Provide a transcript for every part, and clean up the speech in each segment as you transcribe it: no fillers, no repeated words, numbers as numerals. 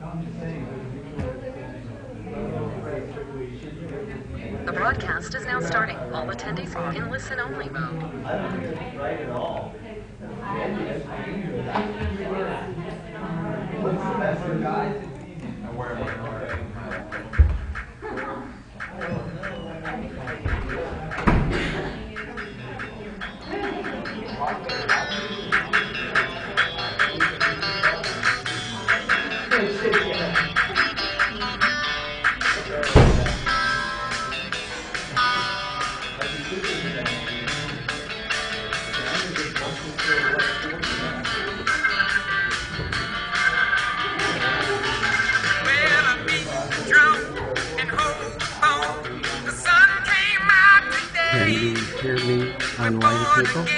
The broadcast is now starting. All attendees are in listen-only mode. I don't think it's right at all. What's the semester, guys? Can you hear me online, people? Can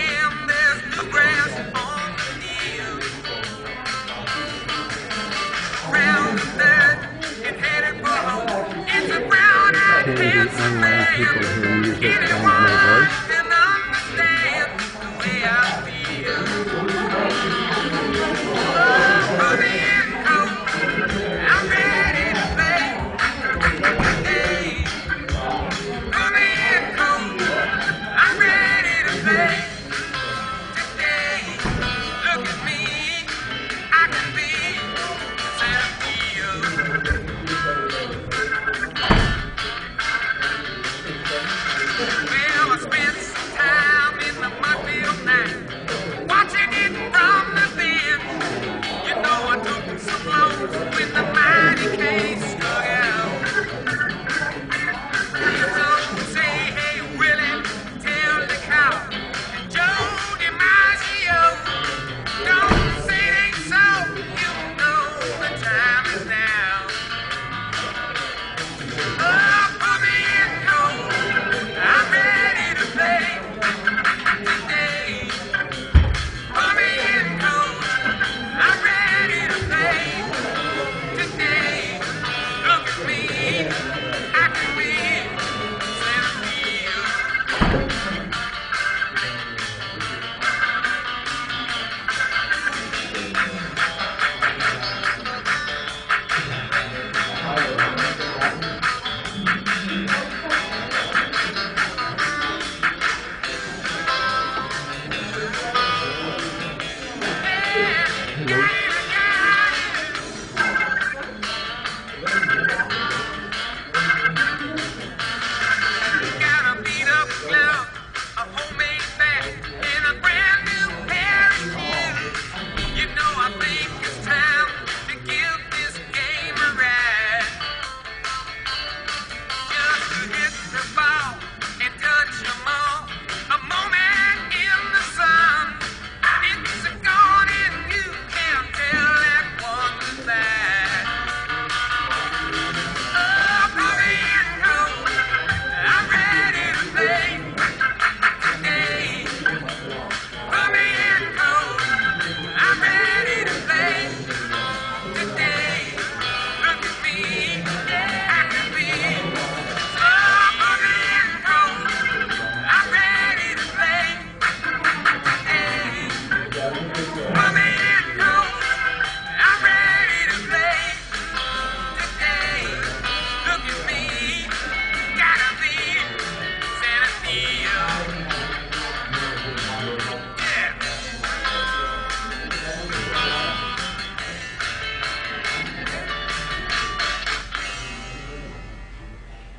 the online people hear music and my voice?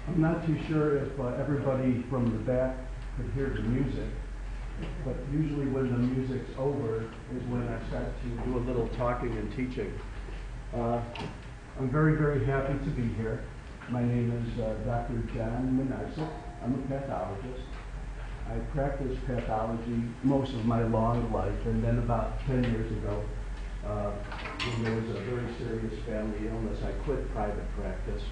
I'm not too sure if everybody from the back could hear the music, but usually when the music's over is when I start to do a little talking and teaching. I'm very, very happy to be here. My name is Dr. John Minarsik. I'm a pathologist. I practiced pathology most of my long life, and then about 10 years ago, when there was a very serious family illness, I quit private practice,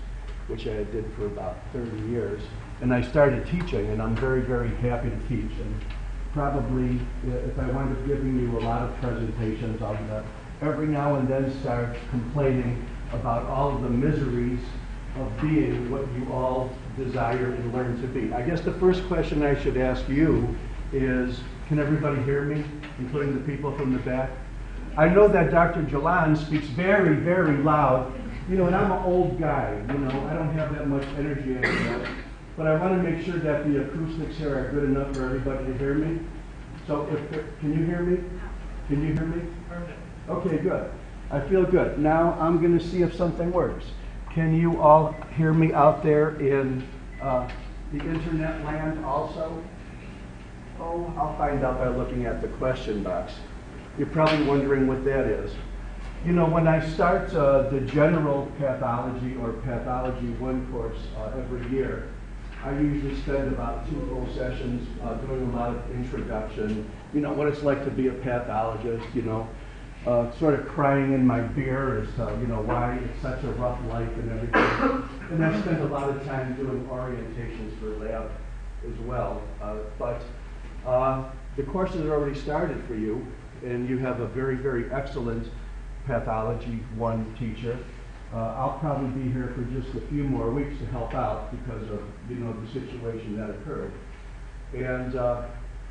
which I did for about 30 years, and I started teaching, and I'm very, very happy to teach. And probably, if I wind up giving you a lot of presentations, I'll every now and then start complaining about all of the miseries of being what you all desire and learn to be. I guess the first question I should ask you is, can everybody hear me, including the people from the back? I know that Dr. Jalan speaks very, very loud, You know, and I'm an old guy, you know, I don't have that much energy anymore. But I want to make sure that the acoustics here are good enough for everybody to hear me. So can you hear me? Can you hear me? Perfect. Okay, good. I feel good. Now I'm going to see if something works. Can you all hear me out there in the internet land also? Oh, I'll find out by looking at the question box. You're probably wondering what that is. You know, when I start the general pathology or pathology 1 course every year, I usually spend about 2 full sessions doing a lot of introduction, you know, what it's like to be a pathologist, you know, sort of crying in my beer as to, you know, why it's such a rough life and everything. And I spend a lot of time doing orientations for lab as well. But the courses are already started for you, and you have a very, very excellent Pathology 1 teacher. I'll probably be here for just a few more weeks to help out because of, you know, the situation that occurred. And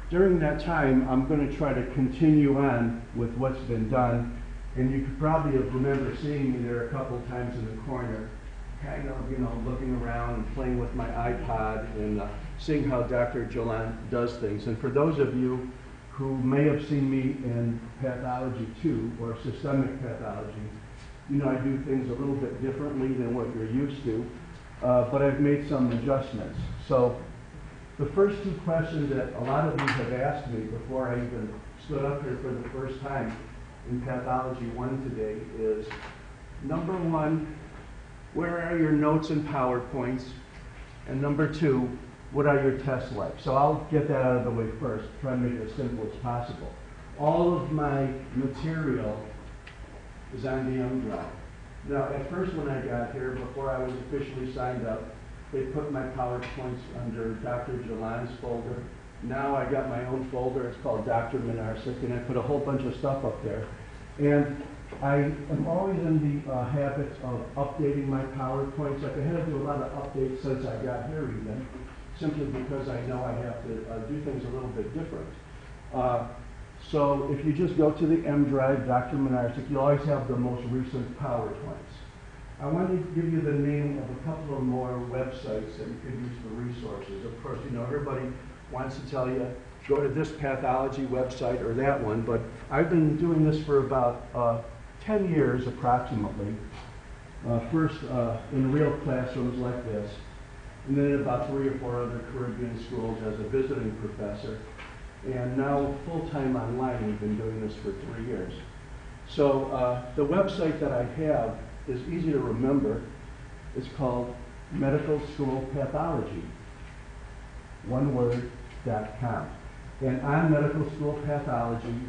during that time, I'm going to try to continue on with what's been done. And you could probably have remembered seeing me there a couple of times in the corner, kind of, you know, looking around and playing with my iPod and seeing how Dr. Jolan does things. And for those of you who may have seen me in Pathology 2 or systemic pathology, you know, I do things a little bit differently than what you're used to, but I've made some adjustments. So the first 2 questions that a lot of you have asked me before I even stood up here for the first time in Pathology 1 today is, number 1, where are your notes and PowerPoints? And number 2, what are your tests like? So I'll get that out of the way first, try and make it as simple as possible. All of my material is on the M drive. Now, at first when I got here, before I was officially signed up, they put my PowerPoints under Dr. Jolan's folder. Now I got my own folder, it's called Dr. Minarsik, and I put a whole bunch of stuff up there. And I am always in the habit of updating my PowerPoints. Like I had to do a lot of updates since I got here even, simply because I know I have to do things a little bit different. So if you just go to the M drive, Dr. Minarsik, you always have the most recent PowerPoints. I want to give you the name of a couple of more websites that you can use for resources. Of course, you know, everybody wants to tell you, go to this pathology website or that one, but I've been doing this for about 10 years approximately. First in real classrooms like this, and then in about 3 or 4 other Caribbean schools as a visiting professor. And now full-time online, we've been doing this for 3 years. So the website that I have is easy to remember. It's called Medical School Pathology, oneword.com. And on Medical School Pathology,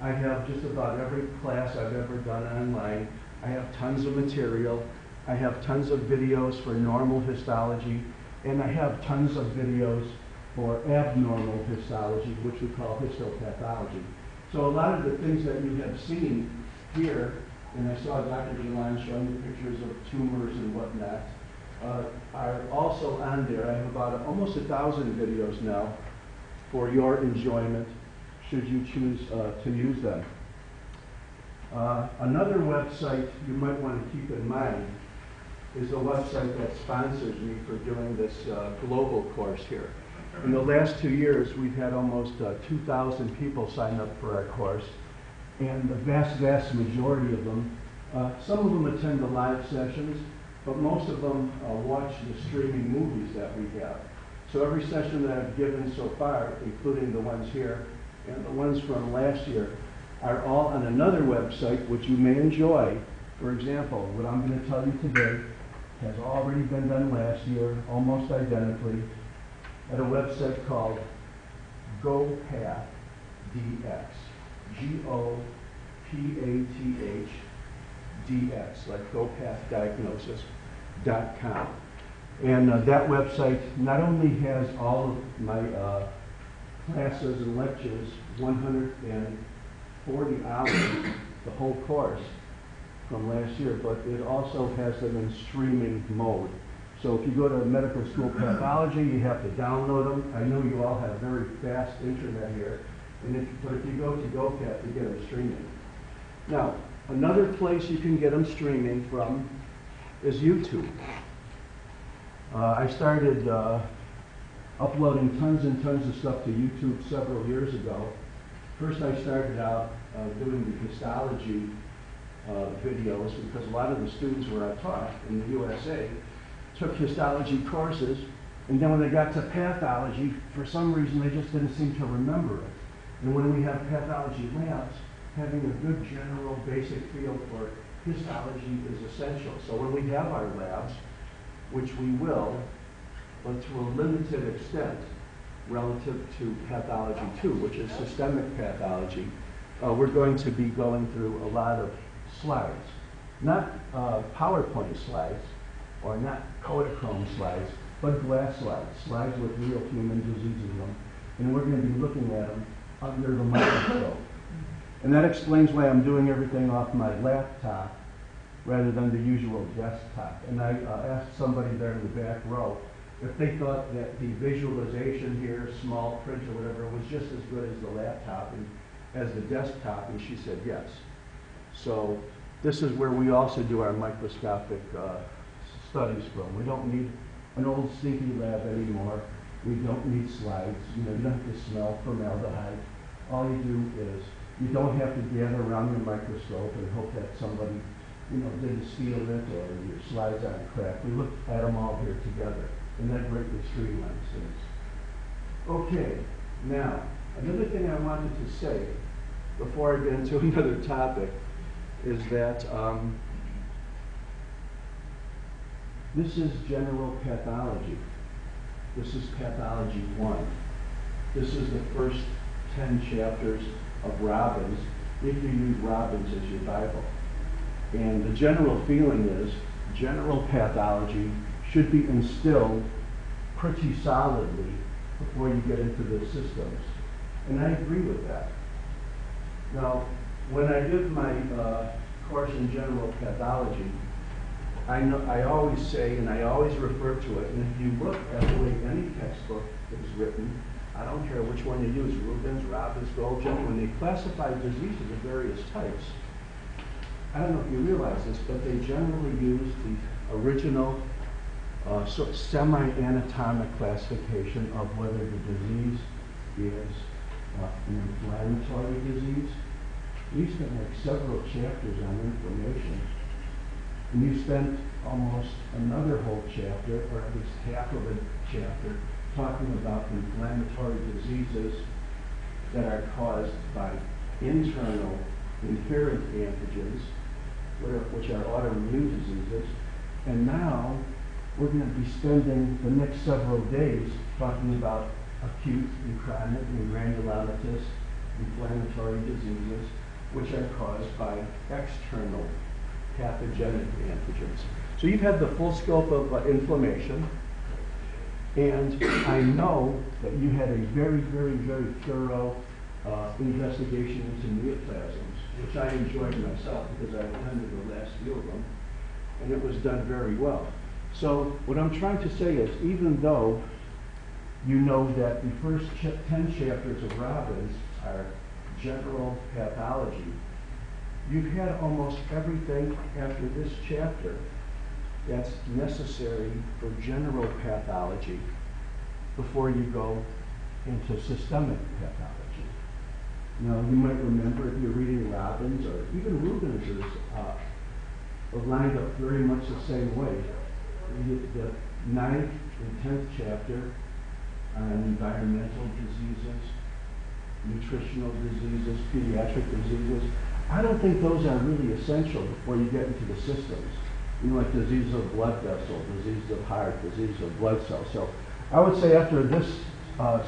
I have just about every class I've ever done online. I have tons of material. I have tons of videos for normal histology, and I have tons of videos for abnormal histology, which we call histopathology. So a lot of the things that you have seen here, and I saw Dr. Jolan showing you pictures of tumors and whatnot, are also on there. I have about almost 1,000 videos now for your enjoyment, should you choose to use them. Another website you might want to keep in mind is a website that sponsors me for doing this global course here. In the last 2 years, we've had almost 2,000 people sign up for our course, and the vast majority of them, some of them attend the live sessions, but most of them watch the streaming movies that we have. So every session that I've given so far, including the ones here and the ones from last year, are all on another website which you may enjoy. For example, what I'm going to tell you today has already been done last year, almost identically, at a website called GoPath DX. GoPath DX, like GoPathDiagnosis.com. And that website not only has all of my classes and lectures, 140 hours, the whole course from last year, but it also has them in streaming mode. So if you go to Medical School Pathology, you have to download them. I know you all have very fast internet here, but if you go to GoPath, you get them streaming. Now, another place you can get them streaming from is YouTube. I started uploading tons and tons of stuff to YouTube several years ago. First I started out doing the histology videos because a lot of the students where I taught in the USA took histology courses, and then when they got to pathology, for some reason they just didn't seem to remember it. And when we have pathology labs, having a good general basic feel for histology is essential. So when we have our labs, which we will, but to a limited extent relative to pathology 2, which is systemic pathology, we're going to be going through a lot of slides. Not PowerPoint slides, or not Kodachrome slides, but glass slides, slides with real human diseases in them. And we're going to be looking at them under the microscope. And that explains why I'm doing everything off my laptop rather than the usual desktop. And I asked somebody there in the back row if they thought that the visualization here, small print or whatever, was just as good as the laptop and as the desktop, and she said yes. So this is where we also do our microscopic studies from. We don't need an old stinky lab anymore. We don't need slides. You know, you don't have to smell formaldehyde. All you do is you don't have to gather around your microscope and hope that somebody, you know, didn't steal it or your slides aren't cracked. We look at them all here together, and that greatly streamlines things. Okay, now, another thing I wanted to say before I get into another topic is that this is general pathology. This is pathology 1. This is the first 10 chapters of Robbins, if you use Robbins as your Bible. And the general feeling is general pathology should be instilled pretty solidly before you get into the systems. And I agree with that. Now, when I did my course in general pathology, I always say, and I always refer to it, and if you look at the way any textbook is written, I don't care which one you use, Rubens, Robbins, Goldgen, when they classify diseases of various types, I don't know if you realize this, but they generally use the original sort of semi-anatomic classification of whether the disease is an inflammatory disease. We spent like several chapters on inflammation. And you spent almost another whole chapter, or at least half of a chapter, talking about inflammatory diseases that are caused by internal inherent antigens, which are autoimmune diseases. And now we're going to be spending the next several days talking about acute and chronic and granulomatous inflammatory diseases, which are caused by external pathogenic antigens. So you've had the full scope of inflammation, and I know that you had a very, very, very thorough investigation into neoplasms, which I enjoyed myself because I attended the last few of them, and it was done very well. So what I'm trying to say is, even though you know that the first 10 chapters of Robbins are general pathology, you've had almost everything after this chapter that's necessary for general pathology before you go into systemic pathology. Now, you might remember if you're reading Robbins, or even Rubens is lined up very much the same way. The 9th and 10th chapter on environmental diseases, nutritional diseases, pediatric diseases. I don't think those are really essential before you get into the systems. You know, like disease of blood vessel, disease of heart, disease of blood cells. So I would say after this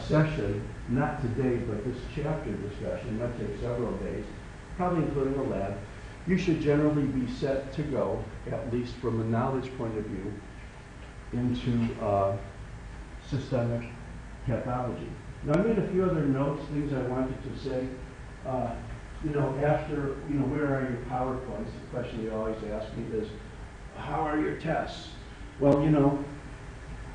session, not today, but this chapter discussion, might take several days, probably including a lab, you should generally be set to go, at least from a knowledge point of view, into systemic pathology. Now I made a few other notes, things I wanted to say. After, where are your PowerPoints? The question you always ask me is, how are your tests? Well,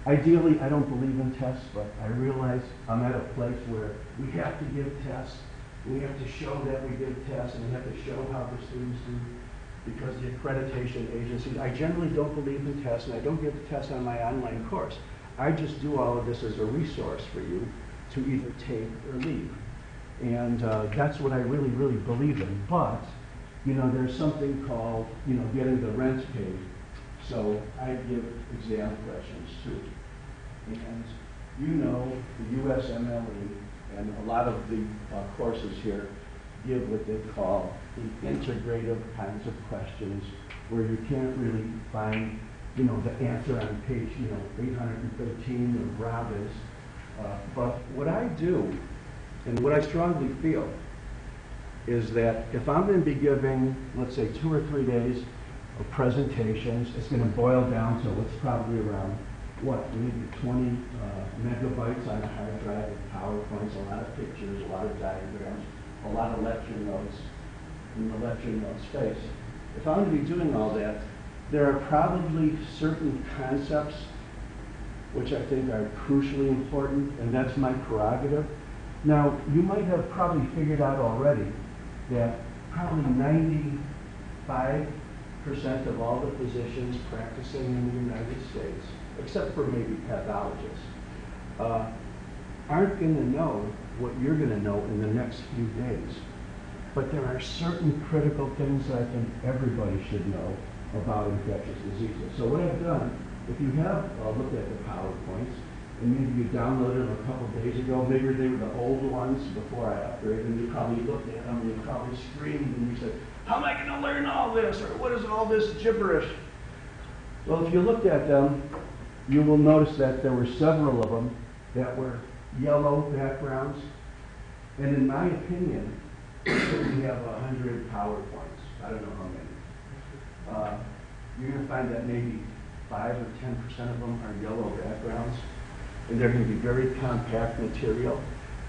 ideally I don't believe in tests, but I realize I'm at a place where we have to give tests. We have to show that we give tests, and we have to show how the students do. because the accreditation agencies, I generally don't believe in tests, and I don't give the tests on my online course. I just do all of this as a resource for you to either take or leave. And that's what I really, really believe in. But, you know, there's something called, you know, getting the rent paid. So I give exam questions too. And you know, the USMLE and a lot of the courses here give what they call the integrative kinds of questions where you can't really find, you know, the answer on page, you know, 813 of Robbins. But what I do, and what I strongly feel, is that if I'm going to be giving, let's say, 2 or 3 days of presentations, it's going to boil down to what's probably around, what, maybe 20 megabytes on a hard drive of PowerPoints, a lot of pictures, a lot of diagrams, a lot of lecture notes in the lecture note space. If I'm going to be doing all that, there are probably certain concepts which I think are crucially important, and that's my prerogative. Now, you might have probably figured out already that probably 95% of all the physicians practicing in the United States, except for maybe pathologists, aren't going to know what you're going to know in the next few days. But there are certain critical things that I think everybody should know about infectious diseases. So what I've done, if you have looked at the PowerPoints, and maybe you downloaded them a couple days ago, maybe they were the old ones before I upgraded, and you probably looked at them and you probably screamed and you said, how am I going to learn all this? Or what is all this gibberish? Well, if you looked at them, you will notice that there were several of them that were yellow backgrounds. And in my opinion, we have 100 PowerPoints. I don't know how many. You're going to find that maybe 5 or 10% of them are yellow backgrounds. And they're going to be very compact material.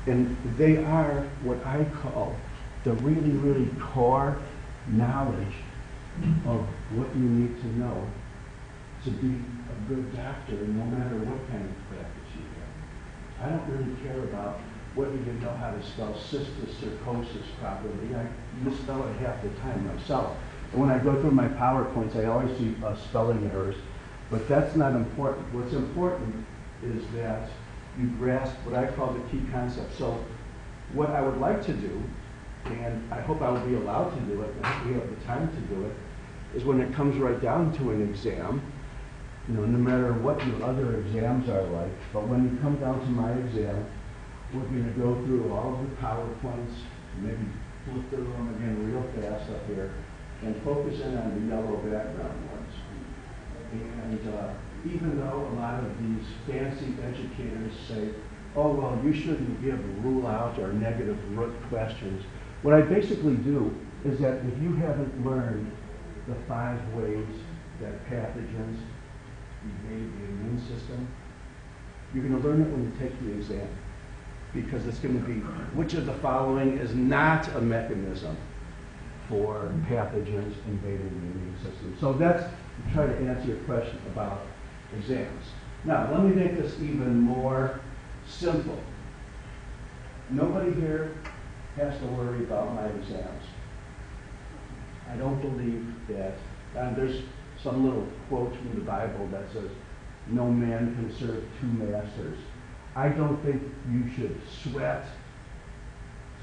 And they are what I call the really, really core knowledge of what you need to know to be a good doctor, no matter what kind of practice you have. I don't really care about whether you know how to spell cysticercosis properly. I misspell it half the time myself. And when I go through my PowerPoints, I always see spelling errors. But that's not important. What's important is that you grasp what I call the key concepts. So what I would like to do, and I hope I will be allowed to do it, and I hope we have the time to do it, is when it comes right down to an exam, you know, no matter what your other exams are like, but when you come down to my exam, we're going to go through all of the PowerPoints, maybe flip through them again real fast up here, and focus in on the yellow background ones. And even though a lot of these fancy educators say, oh, well, you shouldn't give rule out or negative root questions, what I basically do is that if you haven't learned the 5 ways that pathogens evade the immune system, you're going to learn it when you take the exam. Because it's going to be, which of the following is not a mechanism for pathogens invading the immune system? So that's to try to answer your question about exams. Now, let me make this even more simple. Nobody here has to worry about my exams. I don't believe that, and there's some little quote from the Bible that says, no man can serve 2 masters. I don't think you should sweat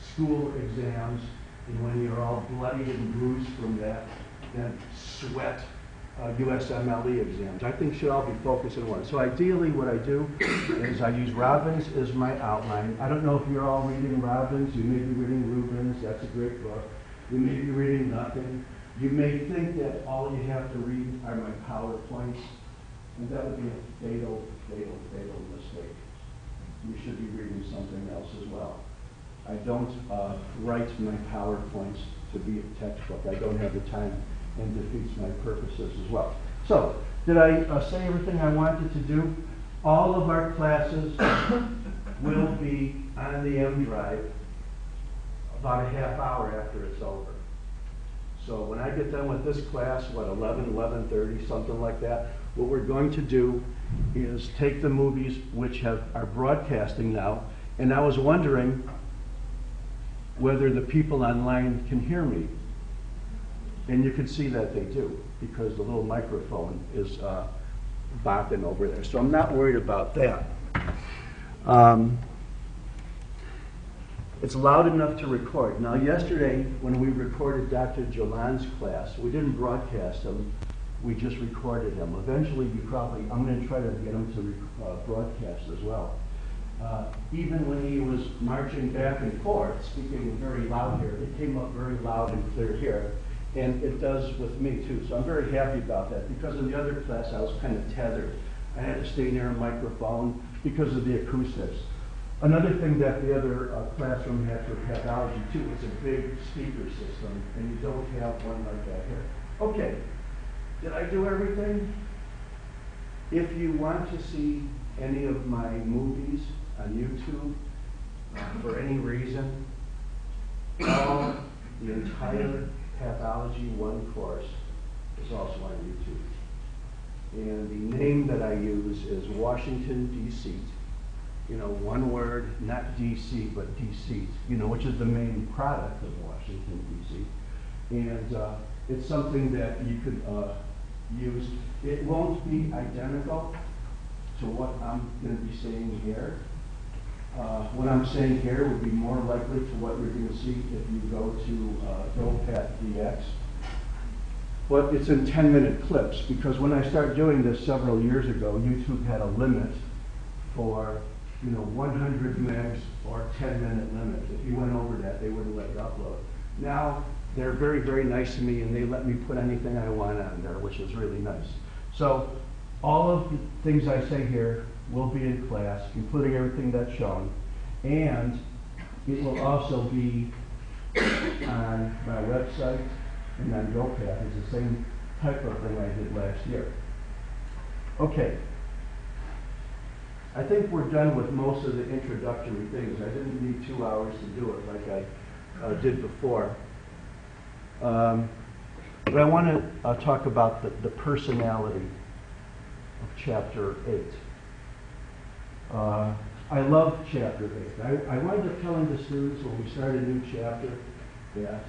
school exams, and when you're all bloody and bruised from that, then sweat USMLE exams. I think should all be focused on one. So ideally what I do is I use Robbins as my outline. I don't know if you're all reading Robbins. You may be reading Rubens. That's a great book. You may be reading nothing. You may think that all you have to read are my PowerPoints, and that would be a fatal, fatal, fatal mistake. You should be reading something else as well. I don't write my PowerPoints to be a textbook. I don't have the time, and defeats my purposes as well. So, did I say everything I wanted to do? All of our classes will be on the M drive about a half hour after it's over. So when I get done with this class, what, 11, 11:30, something like that, what we're going to do is take the movies which are broadcasting now, and I was wondering whether the people online can hear me. And you can see that they do, because the little microphone is bopping over there. So I'm not worried about that. It's loud enough to record. Now yesterday, when we recorded Dr. Jolan's class, we didn't broadcast him, we just recorded him. Eventually, I'm going to try to get him to broadcast as well. Even when he was marching back and forth, speaking very loud here, it came up very loud and clear here. And it does with me too, so I'm very happy about that. Because in the other class, I was kind of tethered. I had to stay near a microphone because of the acoustics. Another thing that the other classroom had for pathology too, it's a big speaker system, and you don't have one like that here. Okay, did I do everything? If you want to see any of my movies on YouTube, for any reason, the entire Pathology 1 course is also on YouTube. And the name that I use is Washington, D.C. You know, one word, not D.C., but deceit, you know, which is the main product of Washington, D.C. And it's something that you could use. It won't be identical to what I'm going to be saying here. What I'm saying here would be more likely to what you're going to see if you go to GoPath DX. But it's in 10-minute clips, because when I started doing this several years ago, YouTube had a limit for 100 megs or 10-minute limit. If you went over that, they wouldn't let you upload. Now, they're very, very nice to me, and they let me put anything I want on there, which is really nice. So all of the things I say here will be in class, including everything that's shown, and it will also be on my website and on GoPath. It's the same type of thing I did last year. Okay. I think we're done with most of the introductory things. I didn't need 2 hours to do it like I did before. But I want to talk about the personality of Chapter 8. I love Chapter 8. I wind up telling the students when we start a new chapter that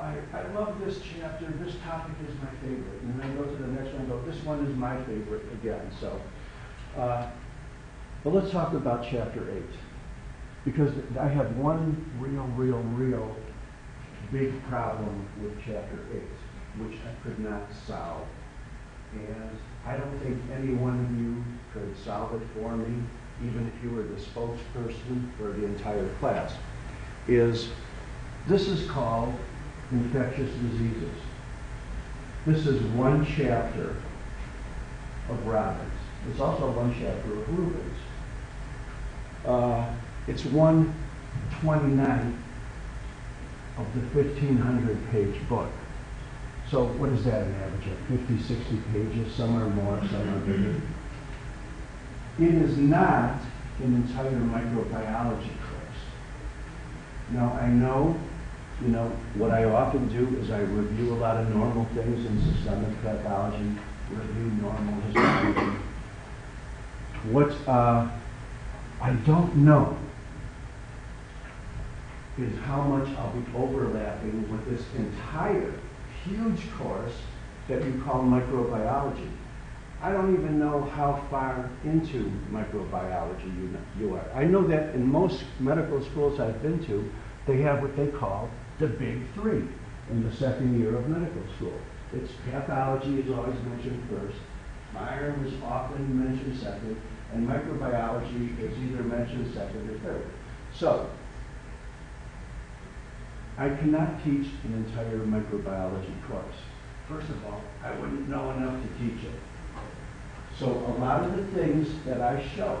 I love this chapter, this topic is my favorite. And then I go to the next one and go, this one is my favorite again. So. But let's talk about Chapter 8, because I have one real big problem with Chapter 8, which I could not solve. And I don't think any one of you could solve it for me, even if you were the spokesperson for the entire class. This is called Infectious Diseases. This is one chapter of Robbins. It's also one chapter of Rubens. It's 1/29 of the 1,500-page book. So what is that, an average of 50, 60 pages, some are more, some are bigger? It is not an entire microbiology course. Now, I know, what I often do is I review a lot of normal things in systemic pathology, review normal histology. What I don't know is how much I'll be overlapping with this entire huge course that you call microbiology. I don't even know how far into microbiology you are. I know that in most medical schools I've been to, they have what they call the big three in the second year of medical school. It's pathology is always mentioned first, Myron is often mentioned second, and microbiology is either mentioned second or third. So, I cannot teach an entire microbiology course. First of all, I wouldn't know enough to teach it. So a lot of the things that I show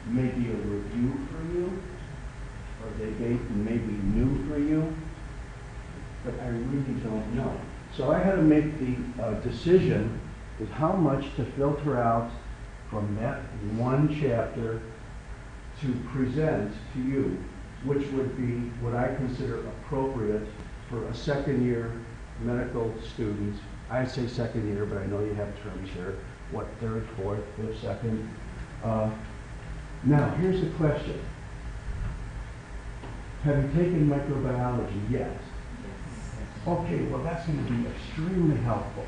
may be a review for you, or they may be new for you, but I really don't know. So I had to make the decision with how much to filter out from that one chapter to present to you, which would be what I consider appropriate for a second year medical student. I say second year, but I know you have terms here. What, third, fourth, fifth, second? Now, here's the question. Have you taken microbiology yet? Okay, well, that's going to be extremely helpful.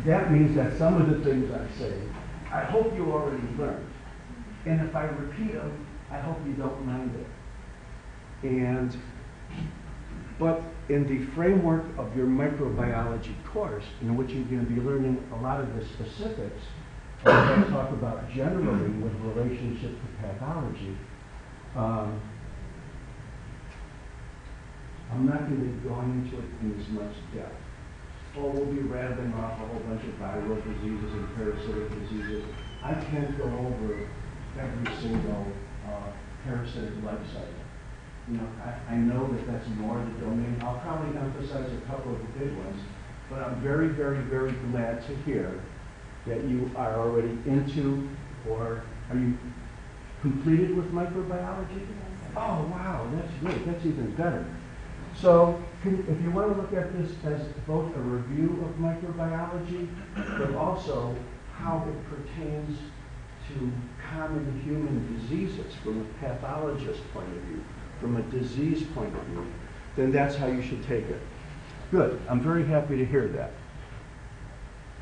That means that some of the things I say, I hope you already learned. And if I repeat them, I hope you don't mind it. But in the framework of your microbiology course, in which you're going to be learning a lot of the specifics of what I talk about generally with relationship to pathology, I'm not going to be going into it in as much depth. Or we'll be rattling off a whole bunch of viral diseases and parasitic diseases. I can't go over every single parasitic life cycle. You know, I know that that's more the domain. I'll probably emphasize a couple of the big ones, but I'm very, very, very glad to hear that you are already into, or are you completed with microbiology? Oh, wow, that's great. That's even better. So, if you want to look at this as both a review of microbiology, but also how it pertains to common human diseases from a pathologist point of view, from a disease point of view, then that's how you should take it. Good. I'm very happy to hear that.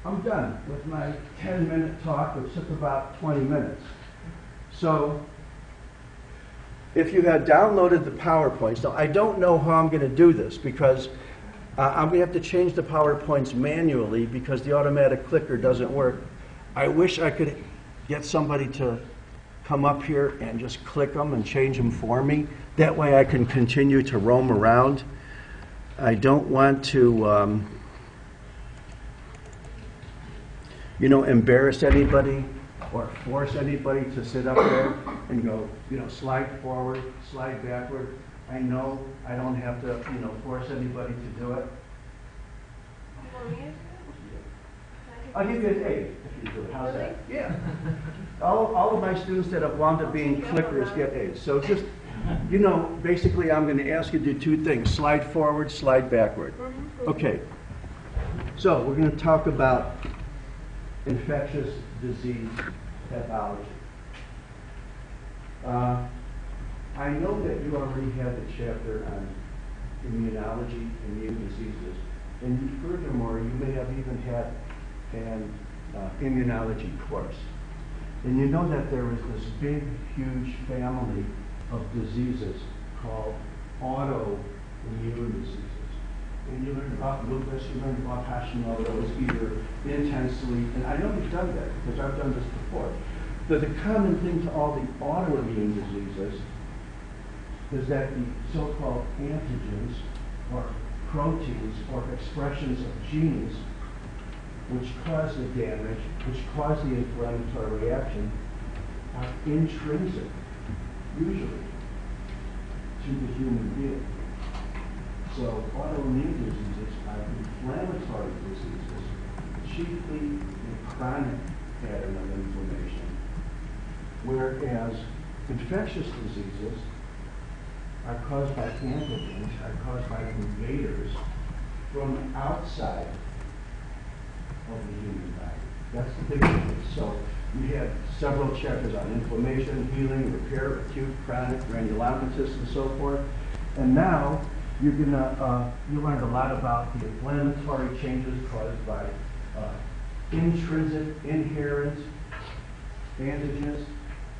I'm done with my 10-minute talk, which took about 20 minutes. So, if you had downloaded the PowerPoints, now I don't know how I'm going to do this because I'm going to have to change the PowerPoints manually because the automatic clicker doesn't work. I wish I could get somebody to come up here and just click them and change them for me. That way I can continue to roam around. I don't want to, embarrass anybody or force anybody to sit up there and go, slide forward, slide backward. I know I don't have to, force anybody to do it. You want me to do it? I'll give you an A if you do it. How's that? Yeah. All of my students that have wound up being clickers get A's. So just, basically I'm going to ask you to do two things. Slide forward, slide backward. Okay. So we're going to talk about infectious disease pathology. I know that you already have the chapter on immunology, immune diseases, and furthermore, you may have even had an immunology course. And you know that there is this big, huge family of diseases called autoimmune diseases. And you learned about lupus, you learned about Hashimoto's either intensely, and I know you've done that because I've done this before. But the common thing to all the autoimmune diseases is that the so-called antigens or proteins or expressions of genes which cause the damage, which cause the inflammatory reaction, are intrinsic, usually, to the human being. So autoimmune diseases are inflammatory diseases, chiefly a chronic pattern of inflammation, whereas infectious diseases are caused by antigens, are caused by invaders from outside of the human body. That's the big difference. So we had several chapters on inflammation, healing, repair, acute, chronic, granulomatous, and so forth. And now you're gonna you learned a lot about the inflammatory changes caused by intrinsic, inherent antigens,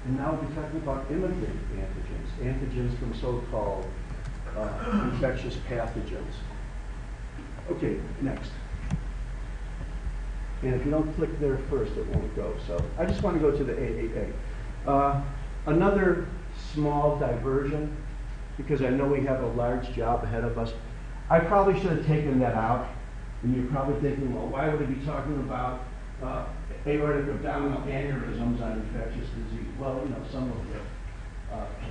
and now we're talking about immigrant antigens from so-called infectious pathogens. Okay, next. And if you don't click there first, it won't go. So I just want to go to the AAA. Another small diversion, because I know we have a large job ahead of us. I probably should have taken that out. And you're probably thinking, well, why would he be talking about aortic abdominal aneurysms on infectious disease? Well, some of the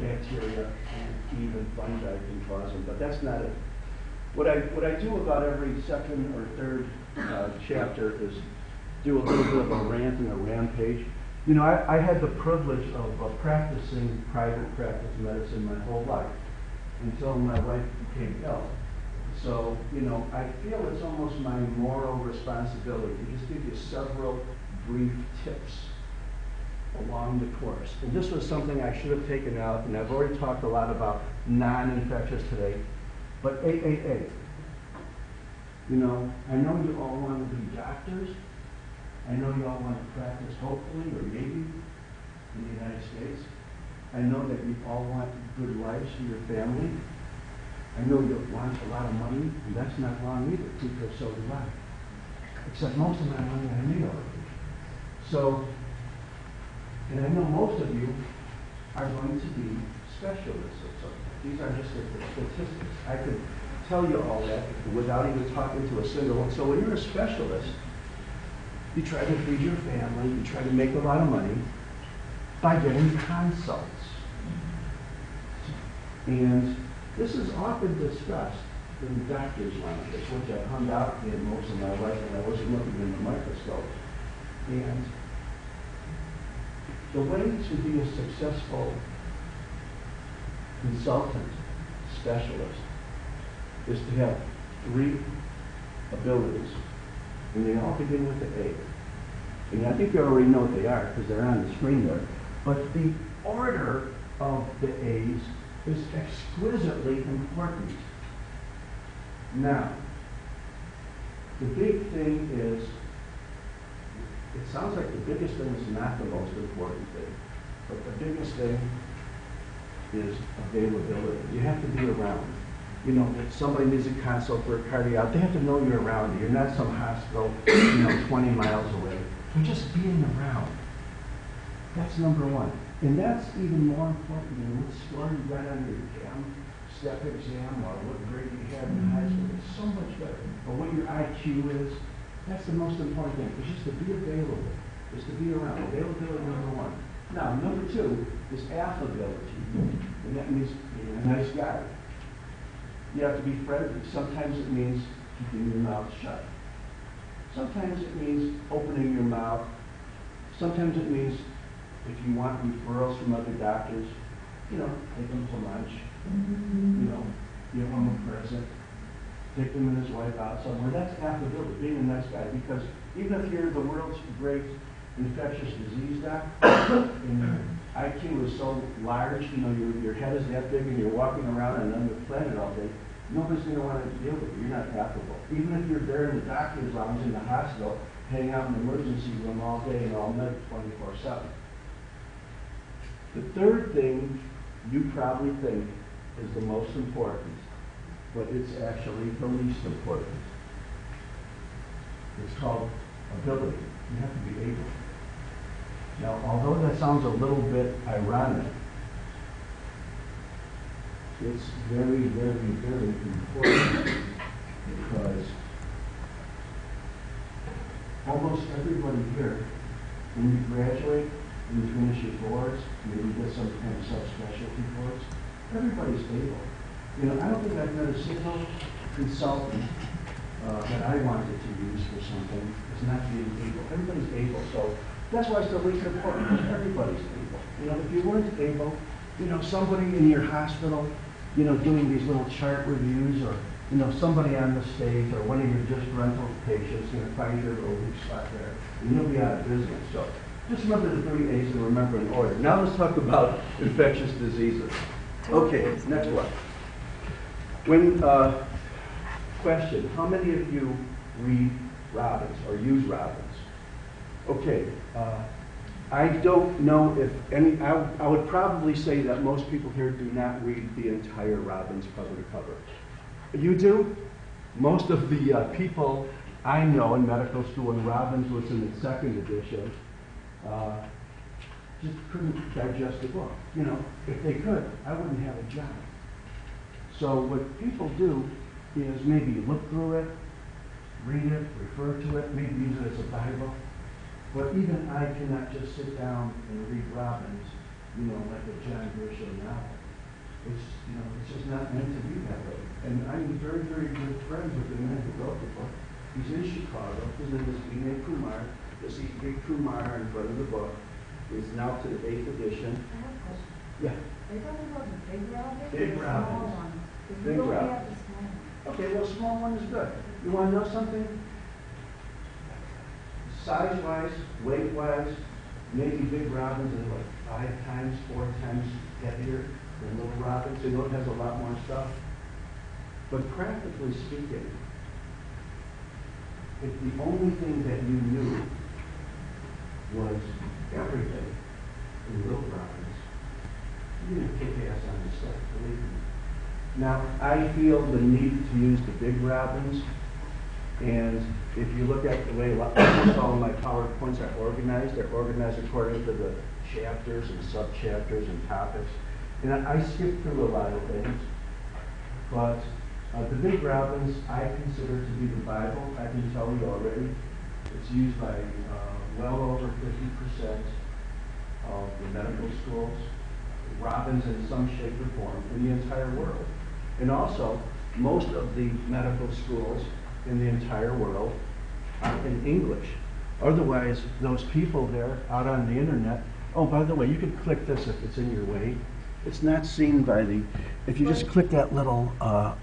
bacteria and even fungi can cause them, but that's not it. What I do about every second or third chapter is do a little bit of a rant and a rampage. I had the privilege of practicing private practice medicine my whole life until my wife became ill. So, I feel it's almost my moral responsibility to just give you several brief tips along the course. And this was something I should have taken out, and I've already talked a lot about non-infectious today, but AAA. You know, I know you all want to be doctors. I know you all want to practice, hopefully, or maybe, in the United States. I know that you all want good lives for your family. I know you want a lot of money, and that's not wrong either, because so do I. Except most of my money I made already. So, and I know most of you are going to be specialists of something. These are just the statistics. I could tell you all that without even talking to a single one. So when you're a specialist, you try to feed your family, you try to make a lot of money by getting consults. And this is often discussed in doctors' lounges, which I hung out in most of my life when I wasn't looking in the microscope. And the way to be a successful consultant, specialist, is to have 3 abilities. And they all begin with the A. And I think you already know what they are because they're on the screen there. But the order of the A's is exquisitely important. Now, the big thing is, it sounds like the biggest thing is not the most important thing, but the biggest thing is availability. You have to be around. You know, if somebody needs a consult for a cardiac, they have to know you're around. You're not some hospital, 20 miles away. You're just being around. That's number one. And that's even more important than what score you got on your step exam or what grade you had in high school. It's so much better. But what your IQ is, that's the most important thing. It's just to be available. It's to be around. Availability, number one. Now, number 2 is affability. And that means being a nice guy. You have to be friendly. Sometimes it means keeping your mouth shut. Sometimes it means opening your mouth. Sometimes it means if you want referrals from other doctors, take them to lunch. Give them a present. Take them and his wife out somewhere. That's affability, being a nice guy. Because even if you're the world's great infectious disease doc, and your IQ is so large, your head is that big and you're walking around on another planet all day, nobody's going to want to deal with you. You're not affable. Even if you're there in the doctor's lounge in the hospital, hanging out in the emergency room all day and all night, 24/7. The third thing you probably think is the most important, but it's actually the least important. It's called ability. You have to be able. Now, although that sounds a little bit ironic, it's very, very, very important because almost everybody here, when you graduate, when you finish your boards, maybe you get some kind of subspecialty boards, everybody's able. I don't think I've met a single consultant that I wanted to use for something is not being able. Everybody's able, so that's why it's the least important, because everybody's able. If you weren't able, somebody in your hospital, doing these little chart reviews, or, somebody on the stage, or one of your just rental patients, find your little weak spot there, and you'll be out of business. So just remember the 3 A's and remember in order. Now let's talk about infectious diseases. Okay, next one. Question, how many of you read Robbins or use Robbins? Okay, I don't know if any, I would probably say that most people here do not read the entire Robbins cover to cover. You do? Most of the people I know in medical school, when Robbins was in its 2nd edition, just couldn't digest the book. If they could, I wouldn't have a job. So what people do is maybe look through it, read it, refer to it, maybe use it as a Bible. But even I cannot just sit down and read Robbins, like a John Grisham novel. It's just not meant to be that way. And I'm very, very good friends with the man who wrote the book. He's in Chicago. His name is E.A. Kumar. You see Big Kumar in front of the book. It's now to the 8th edition. I have a question. Yeah. Are you talking about the big Robbins? Big or the Robbins. small ones? Because Big we only Robbins. have the small ones. Okay, well, small one is good. You want to know something? Size-wise, weight-wise, maybe Big Robbins is like 5 times, 4 times heavier than Little Robbins. It has a lot more stuff. But practically speaking, if the only thing that you knew was everything in little robins, you're going to kick ass on this stuff, believe me. Now, I feel the need to use the big robins, and if you look at the way almost all of my PowerPoints are organized, they're organized according to the chapters and sub-chapters and topics. And I skipped through a lot of things, but the big robins I consider to be the Bible. I can tell you already. It's used by well over 50% of the medical schools, robins in some shape or form in the entire world. And also, most of the medical schools in the entire world are in English. Otherwise, those people there out on the internet, oh, by the way, you can click this if it's in your way. It's not seen by the, if you just click that little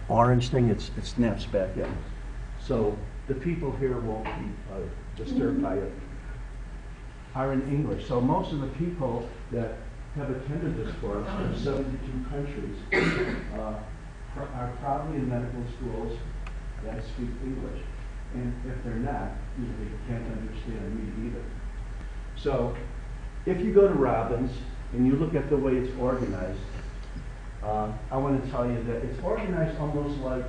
orange thing, it snaps back in. So the people here won't be disturbed by it, are in English. So most of the people that have attended this course from 72 countries are probably in medical schools that speak English. And if they're not, they can't understand me either. So if you go to Robbins and you look at the way it's organized, I want to tell you that it's organized almost like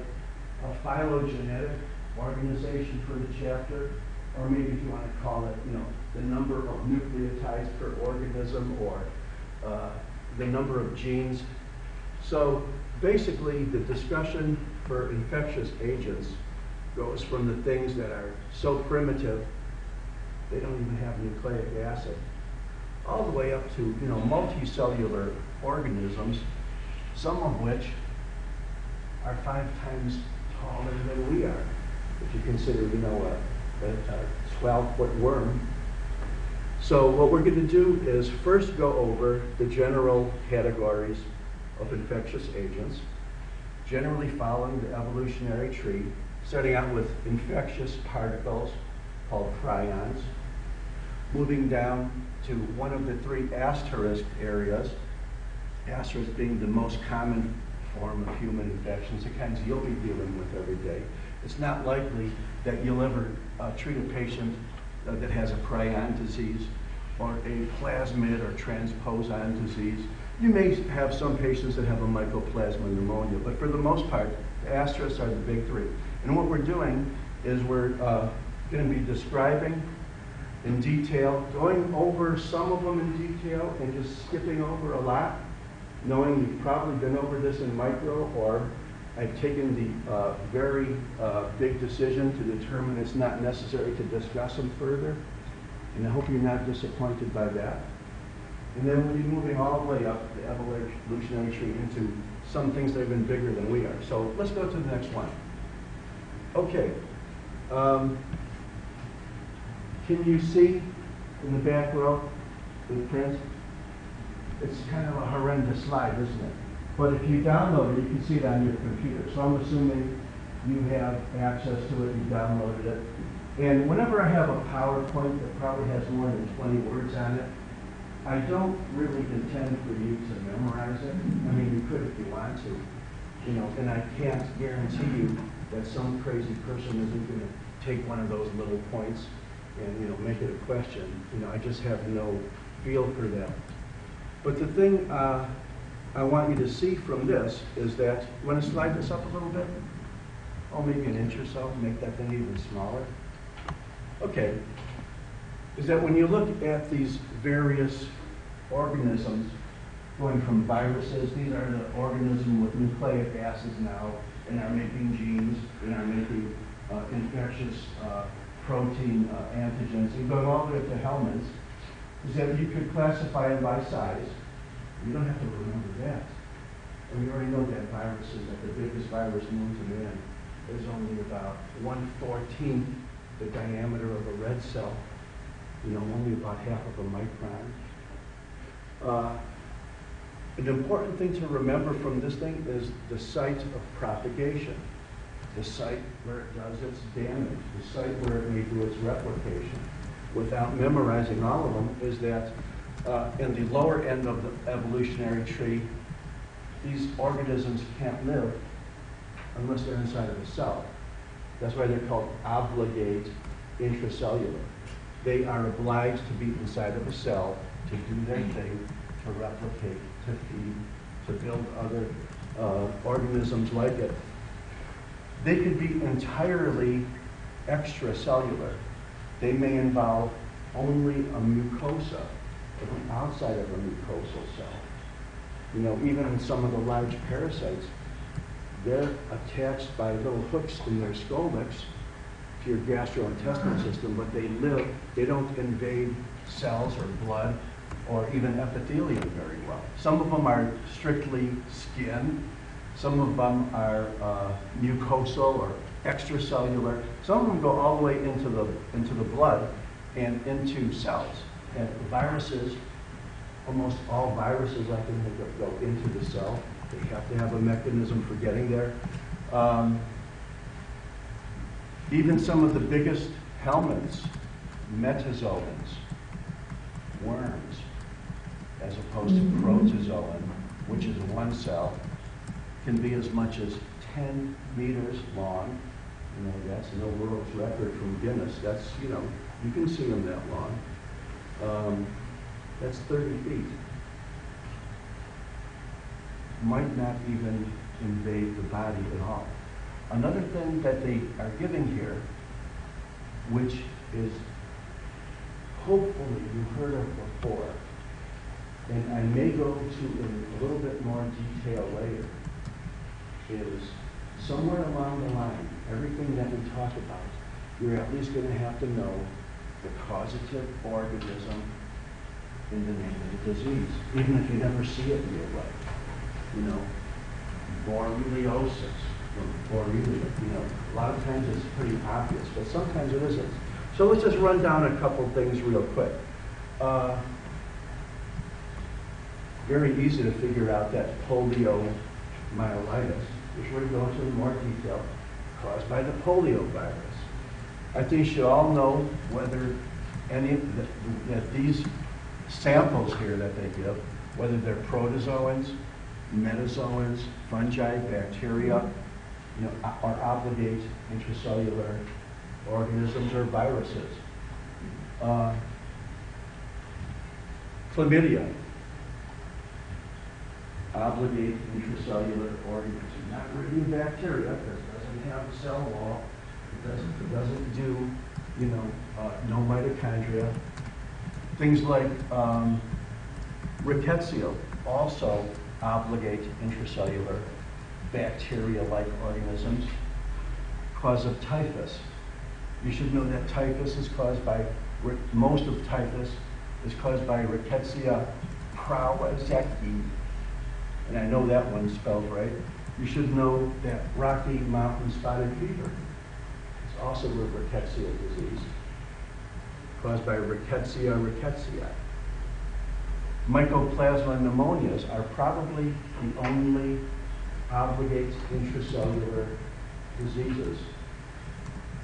a phylogenetic organization for the chapter, or maybe if you want to call it, the number of nucleotides per organism, or the number of genes. So basically, the discussion for infectious agents goes from the things that are so primitive, they don't even have nucleic acid, all the way up to multicellular organisms, some of which are 5 times taller than we are. If you consider, a 12-foot worm. So what we're going to do is first go over the general categories of infectious agents, generally following the evolutionary tree, starting out with infectious particles called prions, moving down to one of the 3 asterisk areas, asterisk being the most common form of human infections, the kinds you'll be dealing with every day. It's not likely that you'll ever treat a patient that has a prion disease or a plasmid or transposon disease. You may have some patients that have a mycoplasma pneumonia, but for the most part, the asterisks are the big 3. And what we're doing is we're going to be describing in detail, going over some of them in detail and just skipping over a lot, knowing you've probably been over this in micro, or I've taken the very big decision to determine it's not necessary to discuss them further. And I hope you're not disappointed by that. And then we'll be moving all the way up the evolutionary tree into some things that have been bigger than we are. So let's go to the next one. Okay. Can you see in the back row the print? It's kind of a horrendous slide, isn't it? But if you download it, you can see it on your computer. So I'm assuming you have access to it, you downloaded it. And whenever I have a PowerPoint that probably has more than 20 words on it, I don't really intend for you to memorize it. I mean, you could if you want to, and I can't guarantee you that some crazy person isn't going to take one of those little points and, make it a question. I just have no feel for that. But the thing I want you to see from this is that, you want to slide this up a little bit? Oh, maybe an inch or so, make that thing even smaller. Okay, is that when you look at these various organisms, going from viruses, these are the organisms with nucleic acids now, and are making genes, and are making infectious protein antigens, and going all the way up to helminths, is that you could classify them by size. You don't have to remember that. And we already know that viruses, that the biggest virus known to man is only about 1/14 the diameter of a red cell, only about half of a micron. An important thing to remember from this thing is the site of propagation, the site where it does its damage, the site where it may do its replication. Without memorizing all of them, is that in the lower end of the evolutionary tree, these organisms can't live unless they're inside of a cell. That's why they're called obligate intracellular. They are obliged to be inside of a cell to do their thing, to replicate, to feed, to build other organisms like it. They could be entirely extracellular. They may involve only a mucosa, the outside of a mucosal cell. You know, even in some of the large parasites, they're attached by little hooks in their scolex to your gastrointestinal system, but they don't invade cells or blood or even epithelium very well. Some of them are strictly skin. Some of them are mucosal or extracellular. Some of them go all the way into the blood and into cells. And viruses, almost all viruses, I can think of, go into the cell. They have to have a mechanism for getting there. Even some of the biggest helminths, metazoans, worms, as opposed to protozoan, which is one cell, can be as much as 10 meters long. You know, that's no world's record from Guinness. That's, you know, you can see them that long. That's 30 feet. Might not even invade the body at all. Another thing that they are giving here, which is hopefully you've heard of before, and I may go to in a little bit more detail later, is somewhere along the line, everything that we talk about, you're at least going to have to know the causative organism in the name of the disease, even if you never see it in your life. You know, borreliosis, or borrelia, you know, a lot of times it's pretty obvious, but sometimes it isn't. So let's just run down a couple things real quick. Very easy to figure out that poliomyelitis, which we're going to in more detail, caused by the polio virus. I think you should all know whether that these samples here that they give, whether they're protozoans, metazoans, fungi, bacteria, you know, or obligate intracellular organisms or viruses. Chlamydia, obligate intracellular organism, not really bacteria, because it doesn't have a cell wall. It doesn't do, you know, no mitochondria. Things like rickettsia also obligate intracellular bacteria-like organisms. Cause of typhus. You should know that typhus is caused by, most of typhus is caused by Rickettsia prowazekii. And I know that one's spelled right. You should know that Rocky Mountain spotted fever is also a rickettsia disease, caused by Rickettsia rickettsii. Mycoplasma pneumonias are probably the only obligate intracellular diseases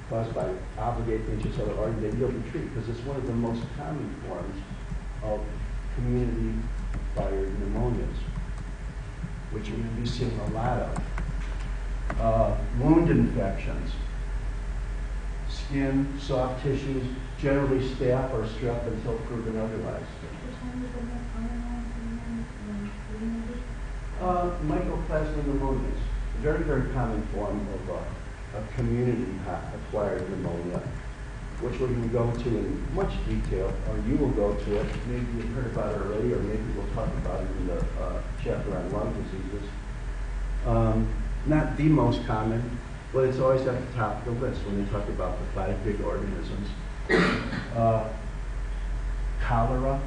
caused by obligate intracellular organisms that you'll be treated, because it's one of the most common forms of community-acquired pneumonias, which you're going to be seeing a lot of. Wound infections, skin, soft tissues, generally staph or strep until proven otherwise. Mycoplasma pneumonias, a very, very common form of community-acquired pneumonia, which we're going to go to in much detail, or you will go to it. Maybe you've heard about it already, or maybe we'll talk about it in the chapter on lung diseases. Not the most common, but it's always at the top of the list when they talk about the 5 big organisms. Cholera,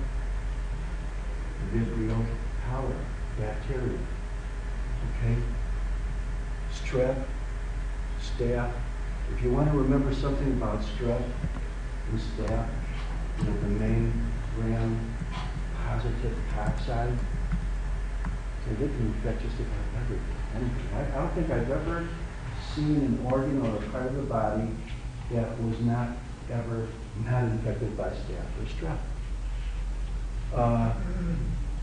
Vibrio cholera, bacteria. Okay? Strep, staph. If you want to remember something about strep and staph, you know, the main gram-positive toxide, so they can infect just about everything. Anything. I don't think I've ever seen an organ or a part of the body that was not ever not infected by staph or strep.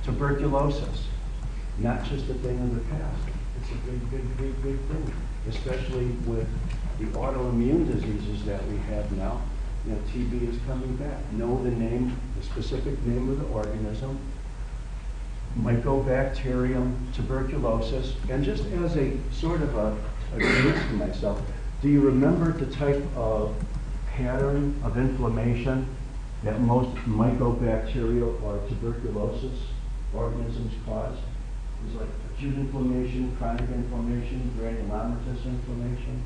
Tuberculosis, not just a thing of the past. It's a big, big, big, big thing, especially with the autoimmune diseases that we have now. You know, TB is coming back. Know the name, the specific name of the organism, Mycobacterium tuberculosis, and just as a sort of a glimpse to myself, do you remember the type of pattern of inflammation that most mycobacterial or tuberculosis organisms cause? It's like acute inflammation, chronic inflammation, granulomatous inflammation.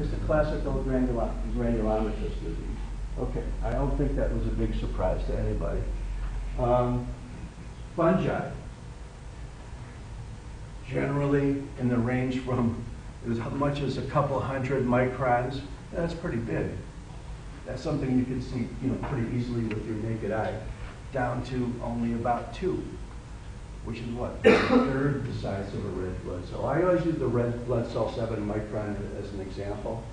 It's the classical granulomatous disease. Okay, I don't think that was a big surprise to anybody. Fungi, generally in the range from as much as a couple hundred microns. That's pretty big. That's something you can see, you know, pretty easily with your naked eye, down to only about 2, which is what, a third the size of a red blood cell. I always use the red blood cell 7 micron as an example,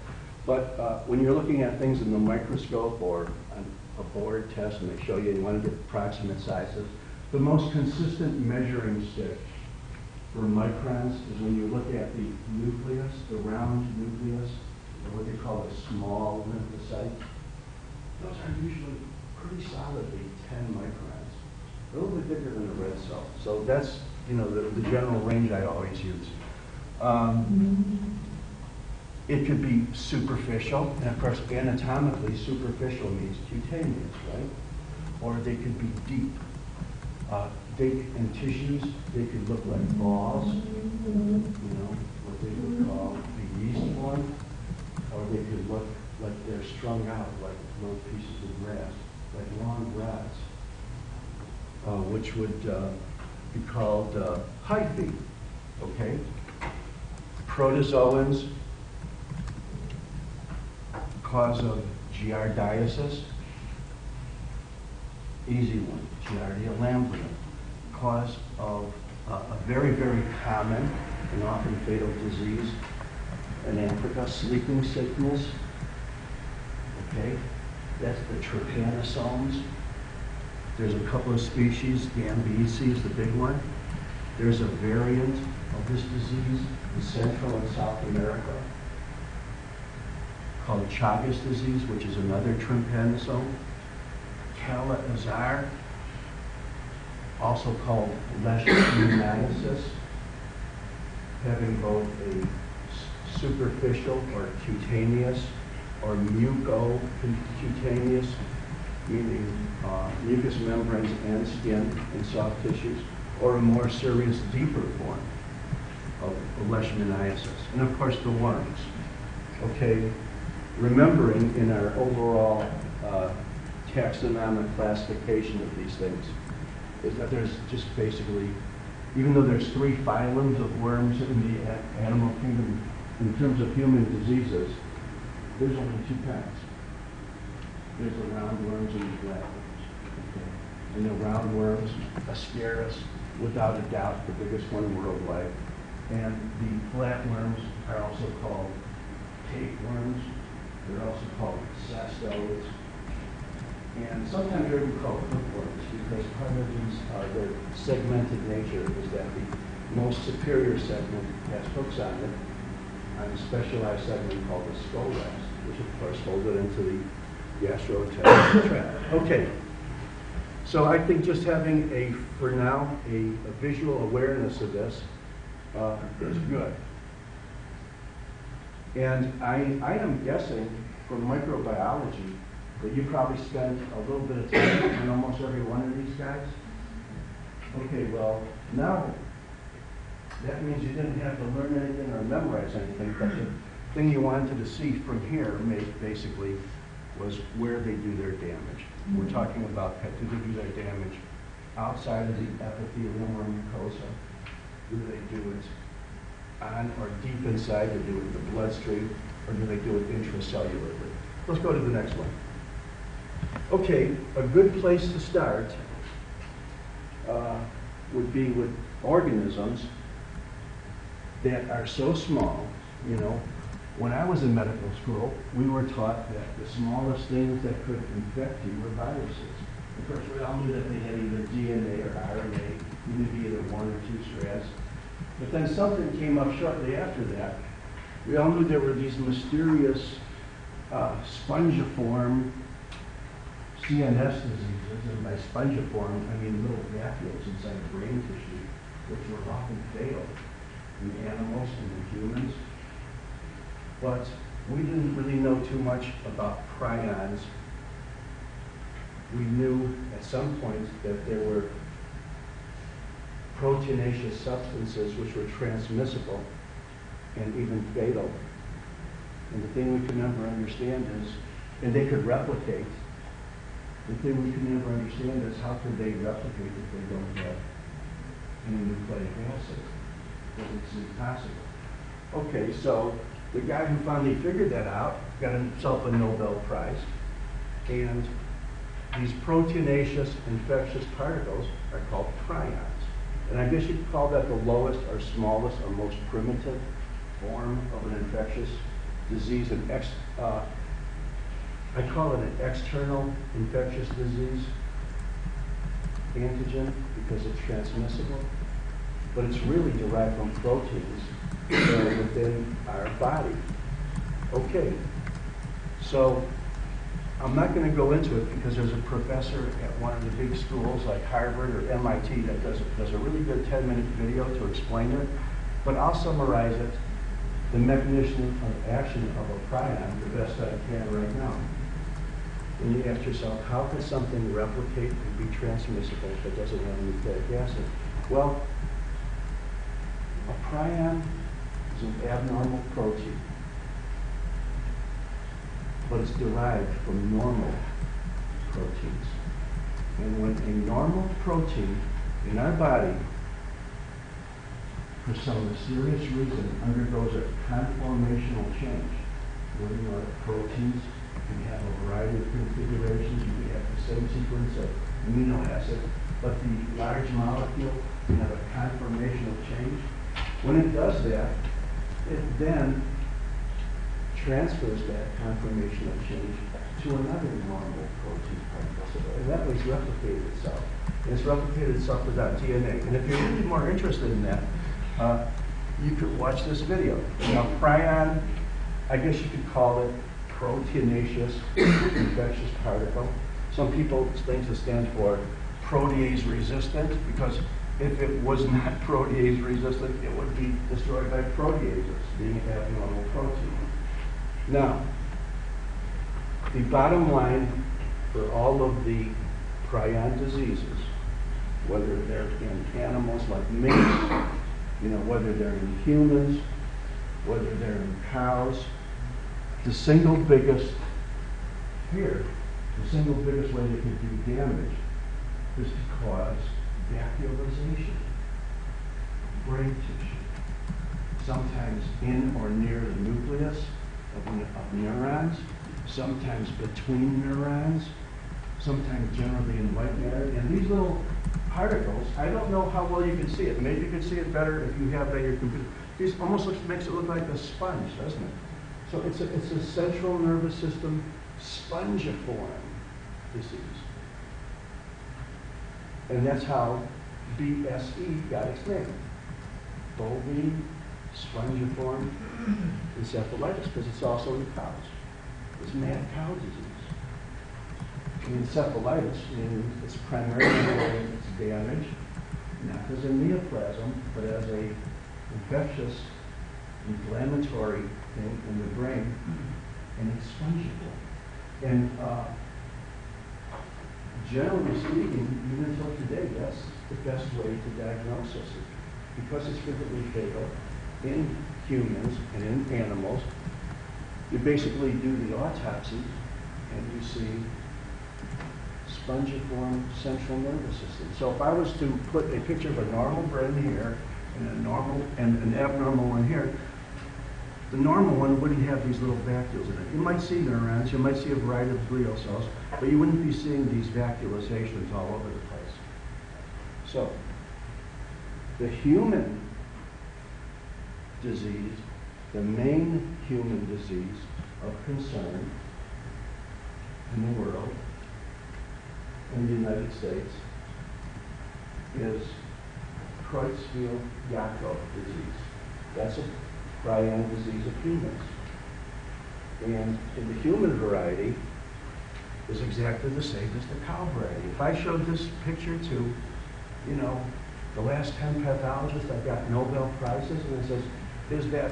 but when you're looking at things in the microscope or on a board test and they show you want to get approximate sizes, the most consistent measuring stick for microns is when you look at the nucleus, the round nucleus, or what they call the small lymphocyte. Those are usually pretty solidly 10 microns, a little bit bigger than a red cell. So that's, you know, the general range I always use. It could be superficial, and of course anatomically superficial means cutaneous, right? Or they could be deep. In tissues, they could look like balls, you know, what they would call a yeast form, or they could look like they're strung out like little pieces of grass, like long rods, which would be called hyphae, okay? Protozoans, cause of giardiasis, easy one, Giardia lamblia, cause of a very, very common and often fatal disease in Africa, sleeping sickness. Okay, that's the trypanosomes. There's a couple of species, Gambiesi is the big one. There's a variant of this disease in Central and South America called Chagas disease, which is another trypanosome. Kala-azar, also called leishmaniasis, having both a superficial or cutaneous or mucocutaneous, meaning mucous membranes and skin and soft tissues, or a more serious, deeper form of leishmaniasis. And of course the worms. Okay, remembering in our overall taxonomic classification of these things is that there's just basically, even though there's 3 phylums of worms in the animal kingdom, in terms of human diseases, there's only 2 kinds. There's the roundworms and the flatworms. Okay? And the roundworms, Ascaris, without a doubt, the biggest one worldwide. And the flatworms are also called tapeworms. They're also called cestodes. And sometimes they're even called hookworms because part of these, their segmented nature is that the most superior segment has hooks on it, on a specialized segment called the scolex, which of course holds it into the gastrointestinal tract. Okay, so I think just having for now, a visual awareness of this is good. And I am guessing from microbiology that you probably spent a little bit of time on almost every one of these guys. Okay, well, now that means you didn't have to learn anything or memorize anything, but the thing you wanted to see from here basically was where they do their damage. We're talking about do they do their damage outside of the epithelium or mucosa? Do they do it on or deep inside? Do they do it in the bloodstream? Or do they do it intracellularly? Let's go to the next one. Okay, a good place to start would be with organisms that are so small. You know, when I was in medical school, we were taught that the smallest things that could infect you were viruses. Of course, we all knew that they had either DNA or RNA, maybe either 1 or 2 strands. But then something came up shortly after that. We all knew there were these mysterious spongiform CNS diseases, and by spongiform, I mean little vacuoles inside brain tissue, which were often fatal in animals and in humans. But we didn't really know too much about prions. We knew at some point that there were proteinaceous substances which were transmissible and even fatal. And the thing we could never understand is, and they could replicate, the thing we could never understand is how could they replicate if they don't have any nucleic acid? Well, it's impossible. Okay, so the guy who finally figured that out got himself a Nobel Prize, and these proteinaceous infectious particles are called prions. And I guess you could call that the lowest or smallest or most primitive form of an infectious disease. I call it an external infectious disease antigen because it's transmissible, but it's really derived from proteins that are within our body. Okay, so I'm not going to go into it because there's a professor at one of the big schools like Harvard or MIT that does a really good 10-minute video to explain it, but I'll summarize it, the mechanism of action of a prion, the best I can right now. And you ask yourself, how can something replicate and be transmissible if it doesn't have nucleic acid? Well, a prion is an abnormal protein, but it's derived from normal proteins. And when a normal protein in our body, for some mysterious reason, undergoes a conformational change, where you know proteins can have a variety of configurations, you can have the same sequence of amino acid, but the large molecule can have a conformational change. When it does that, it then transfers that conformational change to another normal protein particle. And that way it's replicated itself. And it's replicated itself without DNA. And if you're really more interested in that, you could watch this video. Now, prion, I guess you could call it proteinaceous infectious particle. Some people think it stands for protease resistant, because if it was not protease resistant, it would be destroyed by proteases, being an abnormal protein. Now, the bottom line for all of the prion diseases, whether they're in animals like minks, whether they're in humans, whether they're in cows, the single biggest way they can do damage is to cause vacuolization, brain tissue, sometimes in or near the nucleus of neurons, sometimes between neurons, sometimes generally in white matter. And these little particles, I don't know how well you can see it. Maybe you can see it better if you have that on your computer. These almost makes it look like a sponge, doesn't it? So it's a central nervous system spongiform disease. And that's how BSE got its name. Bovine spongiform encephalitis, because it's also in cows. It's mad cow disease. And encephalitis, it's primarily it's damage, not as a neoplasm, but as a infectious, inflammatory thing in the brain, and it's fungible. And generally speaking, even until today, that's the best way to diagnose it. Because it's frequently fatal in humans and in animals, you basically do the autopsy and you see spongiform central nervous system. So if I was to put a picture of a normal brain here and a normal and an abnormal one here, the normal one wouldn't have these little vacuoles in it. You might see neurons, you might see a variety of glial cells, but you wouldn't be seeing these vacuolizations all over the place. So, the human disease, the main human disease of concern in the world, in the United States, is Creutzfeldt-Jakob disease. That's a prion disease of humans. And in the human variety is exactly the same as the cow variety. If I showed this picture to, you know, the last 10 pathologists that got Nobel Prizes, and it says, is that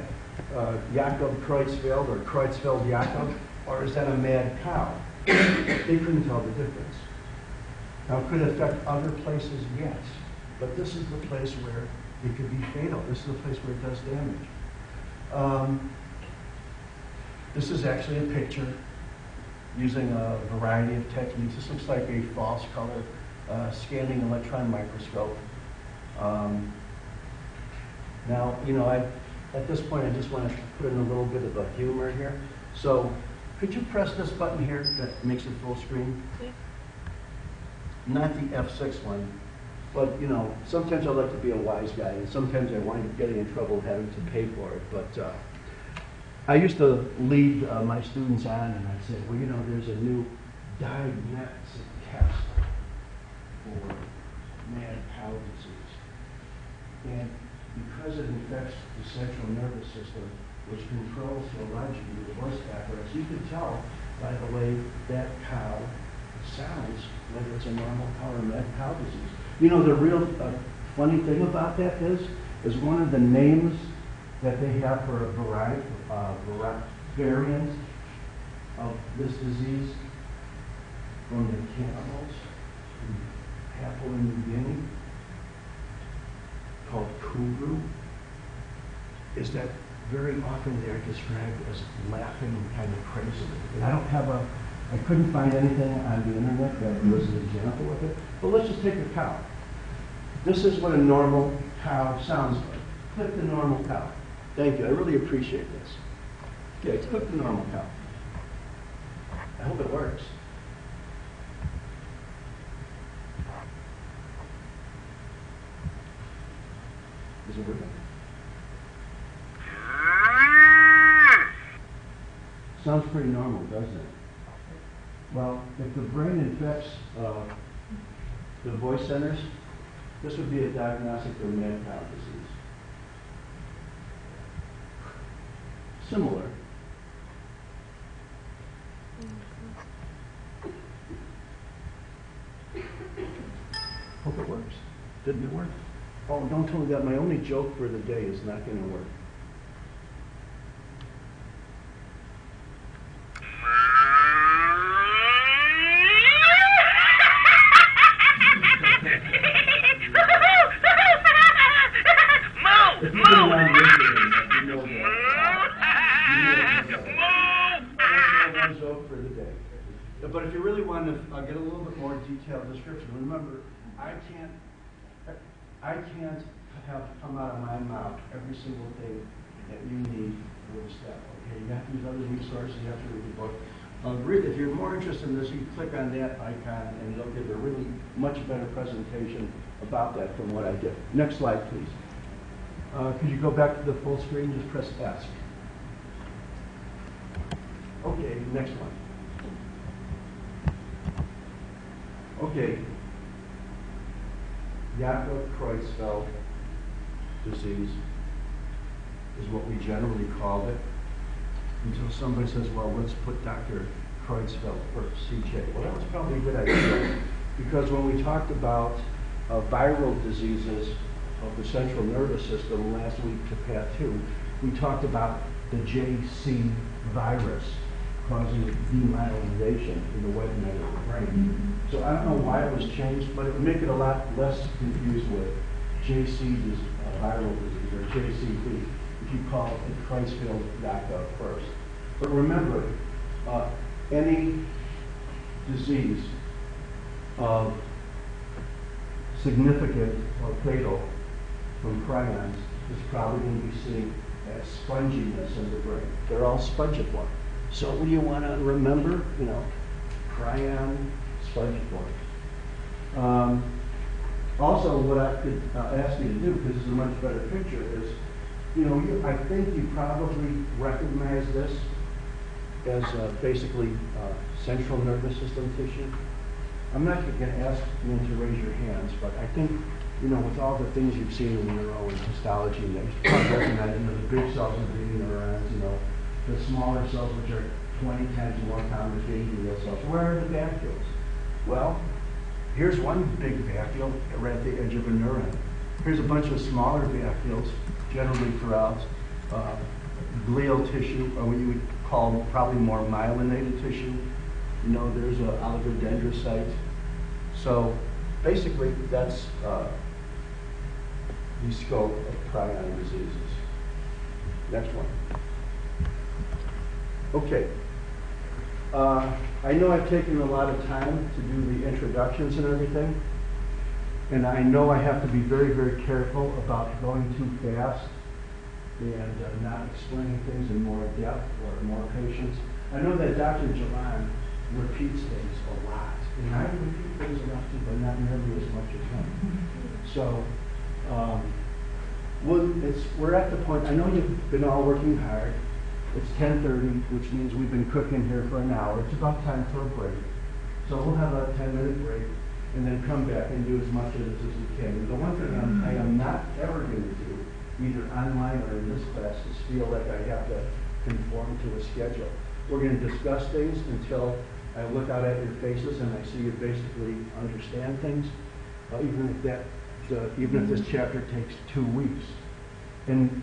Jakob Creutzfeldt or Creutzfeldt Jakob, or is that a mad cow? They couldn't tell the difference. Now, could it affect other places? Yes. But this is the place where it could be fatal. This is the place where it does damage. This is actually a picture using a variety of techniques. This looks like a false color scanning electron microscope. Now, you know, at this point, I just want to put in a little bit of a humor here. So, could you press this button here that makes it full screen? Not the F6 one, but, you know, sometimes I like to be a wise guy, and sometimes I wind up getting in trouble having to pay for it. But I used to lead my students on, and I'd say, well, you know, there's a new diagnostic test for mad cow disease. And because it infects the central nervous system, which controls theologically the voice apparatus, you can tell by the way that cow sounds whether it's a normal cow or mad cow disease. You know, the real funny thing about that is one of the names that they have for a variety, variant of this disease from the cannibals in Papua New Guinea, called Kuru, is that very often they're described as laughing kind of crazily. And I couldn't find anything on the internet that was an example of it. But let's just take a cow. This is what a normal cow sounds like. Click the normal cow. Thank you, I really appreciate this. Okay, click the normal cow. I hope it works. Is it working? Sounds pretty normal, doesn't it? Well, if the brain infects the voice centers, this would be a diagnostic of mad cow disease. Similar. Hope it works. Didn't it work? Oh, don't tell me that. My only joke for the day is not going to work. But if you really want to get a little bit more detailed description, remember, I can't have come out of my mouth every single thing that you need for the step. Okay, you have to use other resources. You have to read the book. If you're more interested in this, you can click on that icon, and it'll give a really much better presentation about that from what I did. Next slide, please. Could you go back to the full screen? Just press S. Okay, next one. Okay, Jakob Creutzfeldt disease is what we generally called it, until somebody says, well, let's put Dr. Creutzfeldt first, CJ. Well, that was probably a good idea, because when we talked about viral diseases of the central nervous system last week to Path 2, we talked about the JC virus causing demyelinization in the white matter of the brain. So I don't know why it was changed, but it would make it a lot less confused with JC viral disease or JCV if you call it Creutzfeldt-Jakob first. But remember, any disease of significant or fatal from prions is probably going to be seen as sponginess in the brain. They're all spongiform. So what do you want to remember? You know, prion, spongiform. Also, what I could ask you to do, because this is a much better picture, is, you know, I think you probably recognize this as basically central nervous system tissue. I'm not going to ask you to raise your hands, but I think, you know, with all the things you've seen in neuro and histology, you probably recognize, you know, the big cells of the neurons, you know, the smaller cells, which are 20 times more common as being glial cells. Where are the vacuoles? Well, here's one big vacuole right at the edge of a neuron. Here's a bunch of smaller vacuoles, generally throughout glial tissue, or what you would call probably more myelinated tissue. You know, there's an oligodendrocyte. So basically, that's the scope of prion diseases. Next one. Okay. I know I've taken a lot of time to do the introductions and everything, and I know I have to be very, very careful about going too fast and not explaining things in more depth or more patience. I know that Dr. Jalan repeats things a lot, and I repeat things enough too, but not nearly as much as him. So, we're at the point, I know you've been all working hard. It's 10:30, which means we've been cooking here for an hour. It's about time for a break. So we'll have a 10-minute break and then come back and do as much of this as we can. And the one thing I am not ever going to do, either online or in this class, is feel like I have to conform to a schedule. We're going to discuss things until I look out at your faces and I see you basically understand things, even if this chapter takes 2 weeks. And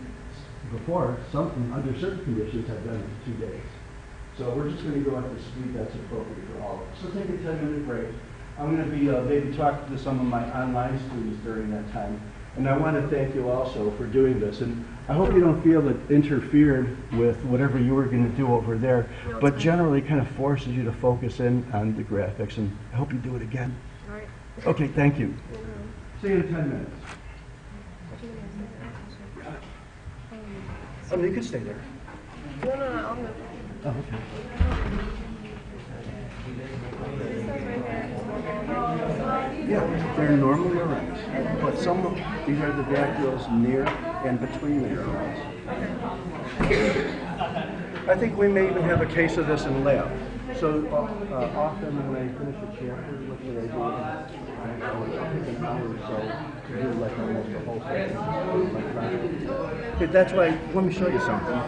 before, under certain conditions, I've done it in 2 days. So we're just going to go at the speed that's appropriate for all of us. So take a 10-minute break. I'm going to be maybe talking to some of my online students during that time. And I want to thank you also for doing this. And I hope you don't feel it interfered with whatever you were going to do over there, but generally kind of forces you to focus in on the graphics. And I hope you do it again. All right. Okay, thank you. See you in 10 minutes. Oh, you can stay there. No, I'll move. Oh, okay. Yeah, they're normal neurons, but these are the vacuoles near and between the neurons. I think we may even have a case of this in lab. So often when I finish a chapter, what do I do? I'll take an hour or so to do like almost the whole thing. Okay, that's why, let me show you something.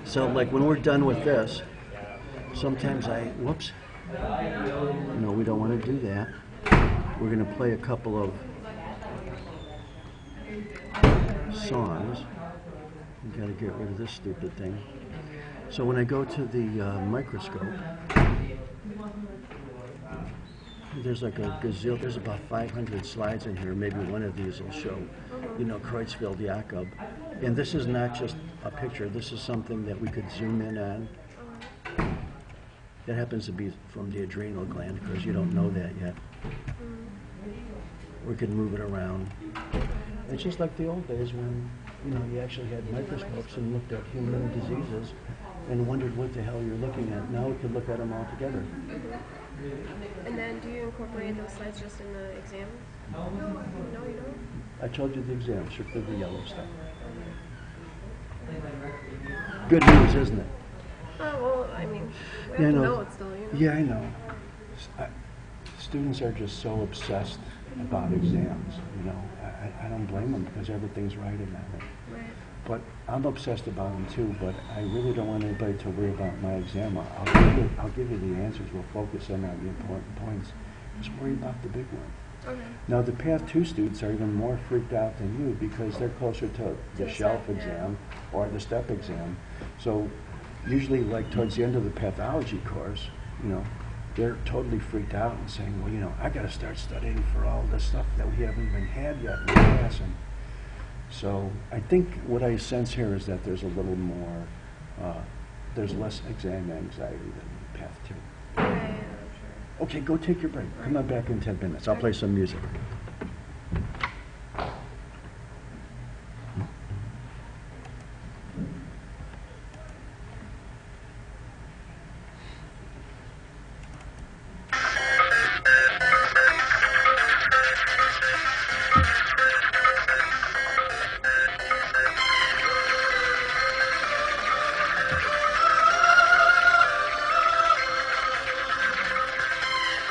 So like when we're done with this, sometimes whoops. No, we don't want to do that. We're going to play a couple of songs. We've got to get rid of this stupid thing. So when I go to the microscope, there's like a gazillion, there's about 500 slides in here. Maybe one of these will show, Creutzfeldt Jakob. And this is not just a picture. This is something that we could zoom in on. That happens to be from the adrenal gland, because you don't know that yet. We can move it around. It's just like the old days when, you actually had microscopes and looked at human diseases and wondered what the hell you're looking at. Now we can look at them all together. And then do you incorporate those slides just in the exam? No, you don't? I told you the exam, strictly the yellow stuff. Good news, isn't it? Oh, well, I mean, we have to know it still, Yeah, I know. Students are just so obsessed about exams, I don't blame them because everything's right in that way. Right. But I'm obsessed about them too, but I really don't want anybody to worry about my exam. I'll give you the answers. We'll focus in on the important points. Just worry about the big one. Okay. Now, the Path 2 students are even more freaked out than you because they're closer to the shelf exam or the step exam. So usually, like towards the end of the pathology course, they're totally freaked out and saying, well, I got to start studying for all this stuff that we haven't even had yet in class. And so I think what I sense here is that there's a little more, there's less exam anxiety than Path 2. Yeah, sure. Okay, go take your break. Come on back in 10 minutes. I'll play some music.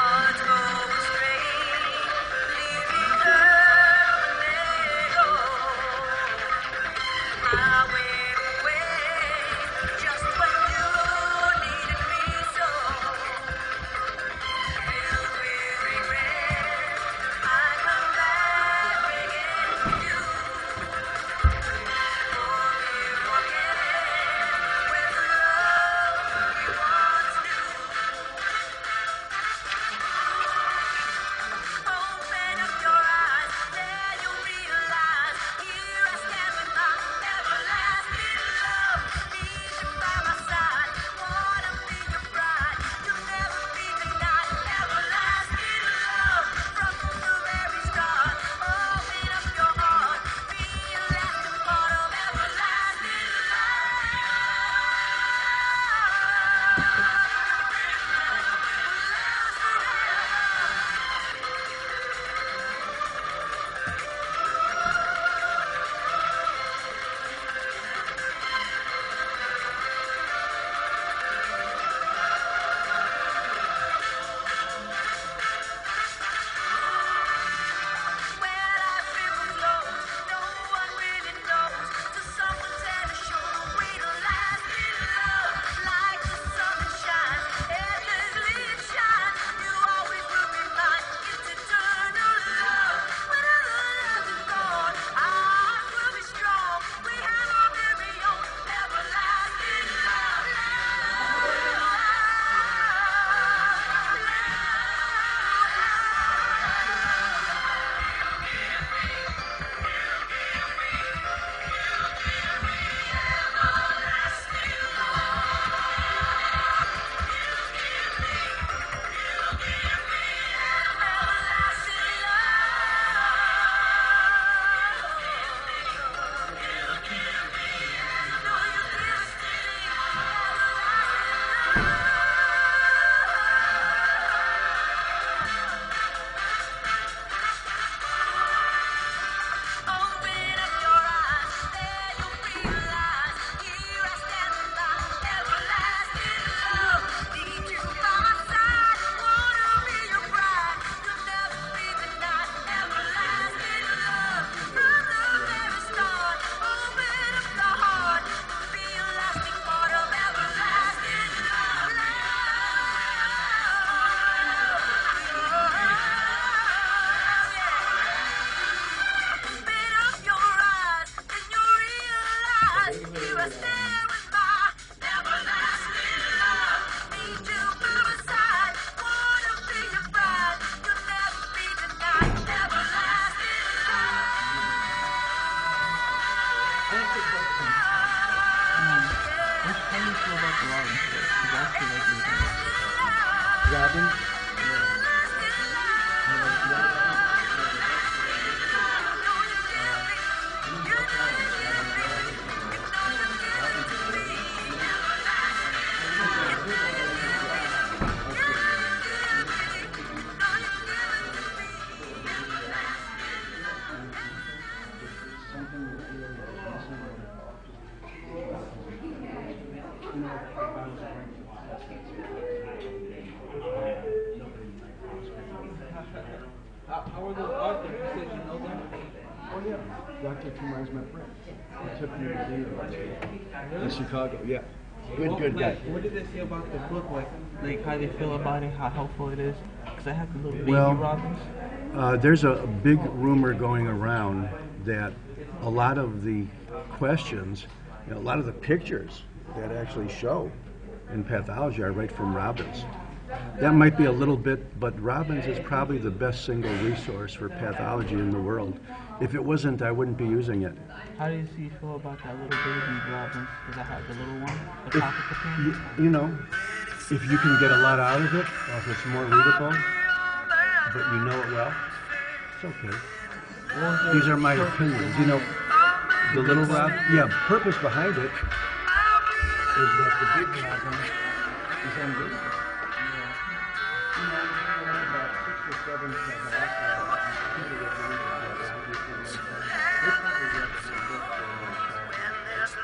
Hearts go astray, leave about the Robin stuff? Because I feel like Robin? how are those authors? You said you know them? Oh, yeah. Dr. Kumar's my friend. He took me to the in Chicago, yeah. Good guy. What did they say about the book? Like how they feel about it, how helpful it is? Because I have the little baby Well, robins. There's a big rumor going around that a lot of the questions, a lot of the pictures that actually show in pathology are right from Robbins. That might be a little bit, but Robbins is probably the best single resource for pathology in the world. If it wasn't, I wouldn't be using it. How do you feel about that little baby robins? Does that have the little one? The top of the pen? If you can get a lot out of it, or if it's more readable, but you know it well, it's okay. These are my opinions. The little robin, purpose behind it is that the big robin is on this side. About 6 or 7 people that believe in pathology for a long time. They probably read the book for a long time. But most of the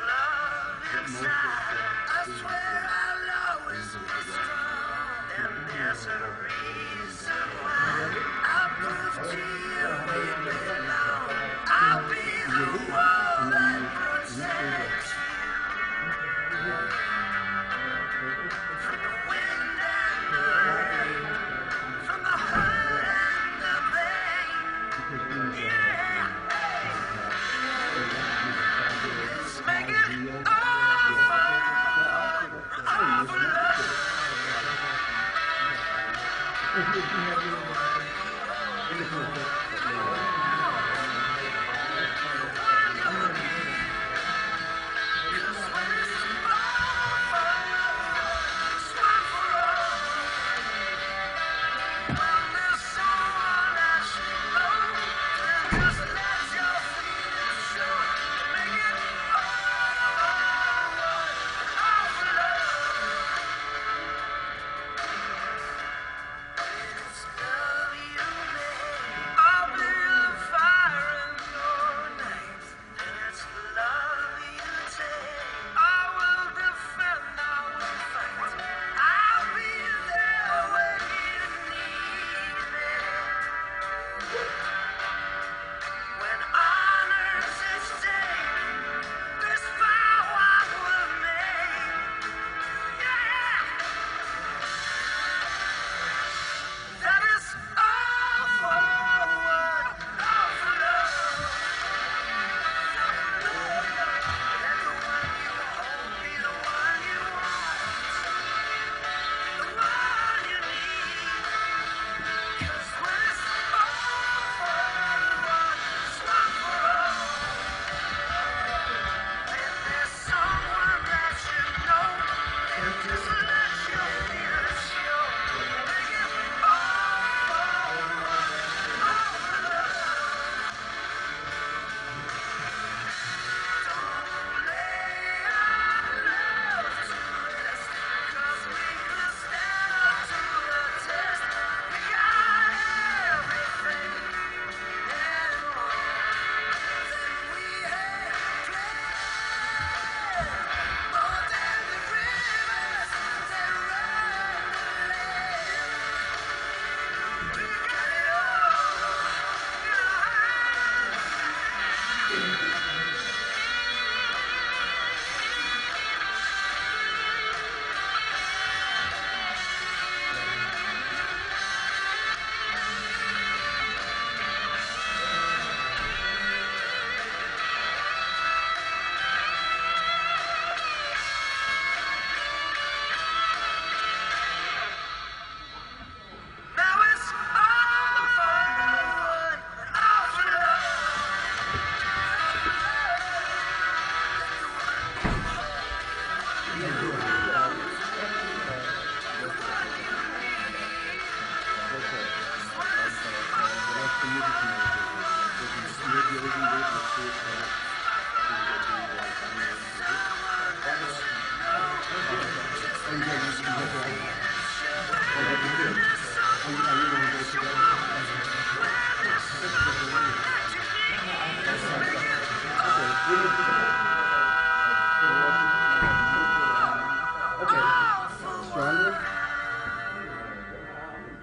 Stronger?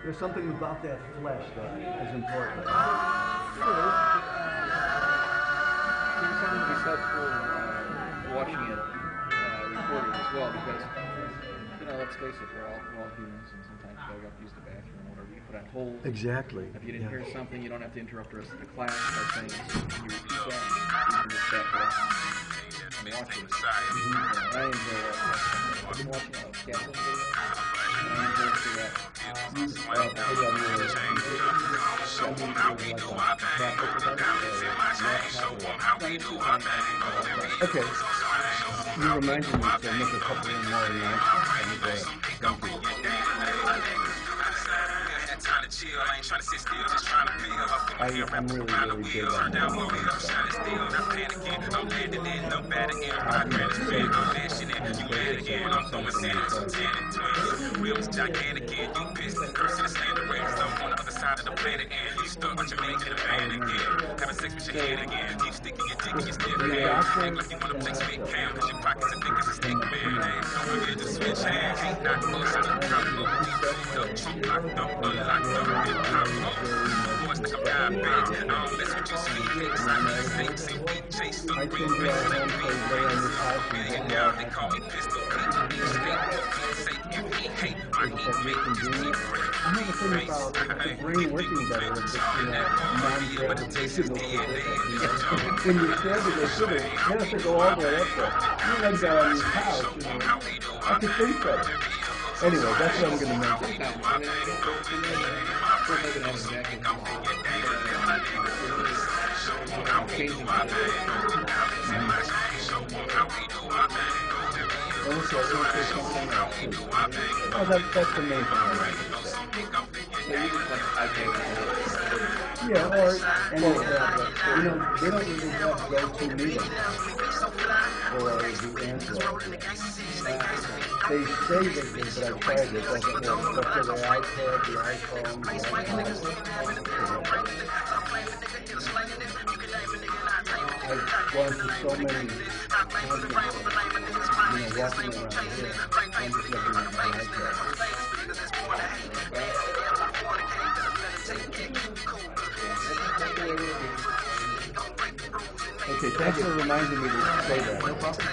There's something about that flesh that is important. There's something to be said for watching it recorded as well, because let's face it, we're all humans, and sometimes you gotta use the bathroom or whatever. You put on hold. Exactly. If you didn't hear something, you don't have to interrupt the rest of the class by saying you repeat that. You can just back it up and watch it. I enjoy that. I've been watching Catholic videos. I enjoy that. Okay. You reminded me to make a couple of more announcements. I'm really big on that. Brain working better with this non-gravitational when you stand there, you have to go all the way up there. You like that on your couch, I could think better. Anyway, that's what I'm going to mention. Oh, that's the main thing I like to say. Yeah, or any of that, but, they don't really have go-to meetings or the answer. They say they do, but I tried it, doesn't work. But for the iPad, the iPhone, the iPod, I've gone to so many conferences, walking around here, I'm just looking at my iPad. Okay, thanks for reminding me to say that. No problem.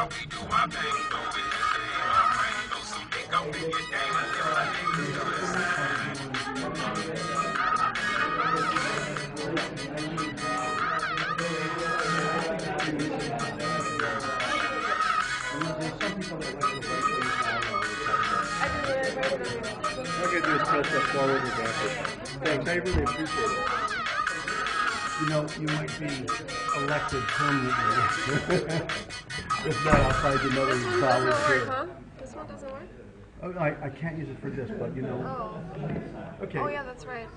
All I gotta do is press that forward and backwards. Thanks, I really appreciate it. You know, you might be elected permanently. If not, I'll find another This one doesn't work, volunteer. huh? This one doesn't work? Oh, I can't use it for this, but you know. Oh. Okay. Oh yeah, that's right.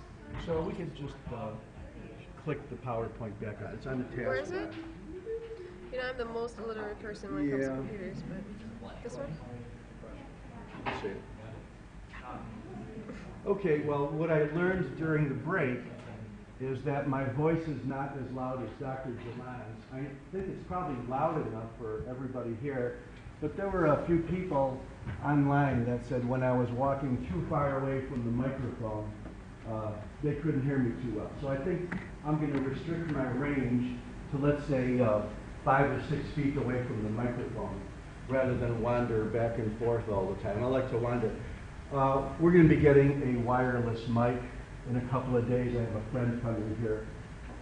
So we could just click the PowerPoint back up. It's on the task. Where is it? You know, I'm the most illiterate person when it comes to Yeah. computers, but this one? Let's see. Okay, well, what I learned during the break is that my voice is not as loud as Dr. Jalan's. I think it's probably loud enough for everybody here, but there were a few people online that said when I was walking too far away from the microphone, they couldn't hear me too well. So I think I'm going to restrict my range to, let's say, 5 or 6 feet away from the microphone, rather than wander back and forth all the time. I like to wander. We're going to be getting a wireless mic in a couple of days. I have a friend coming here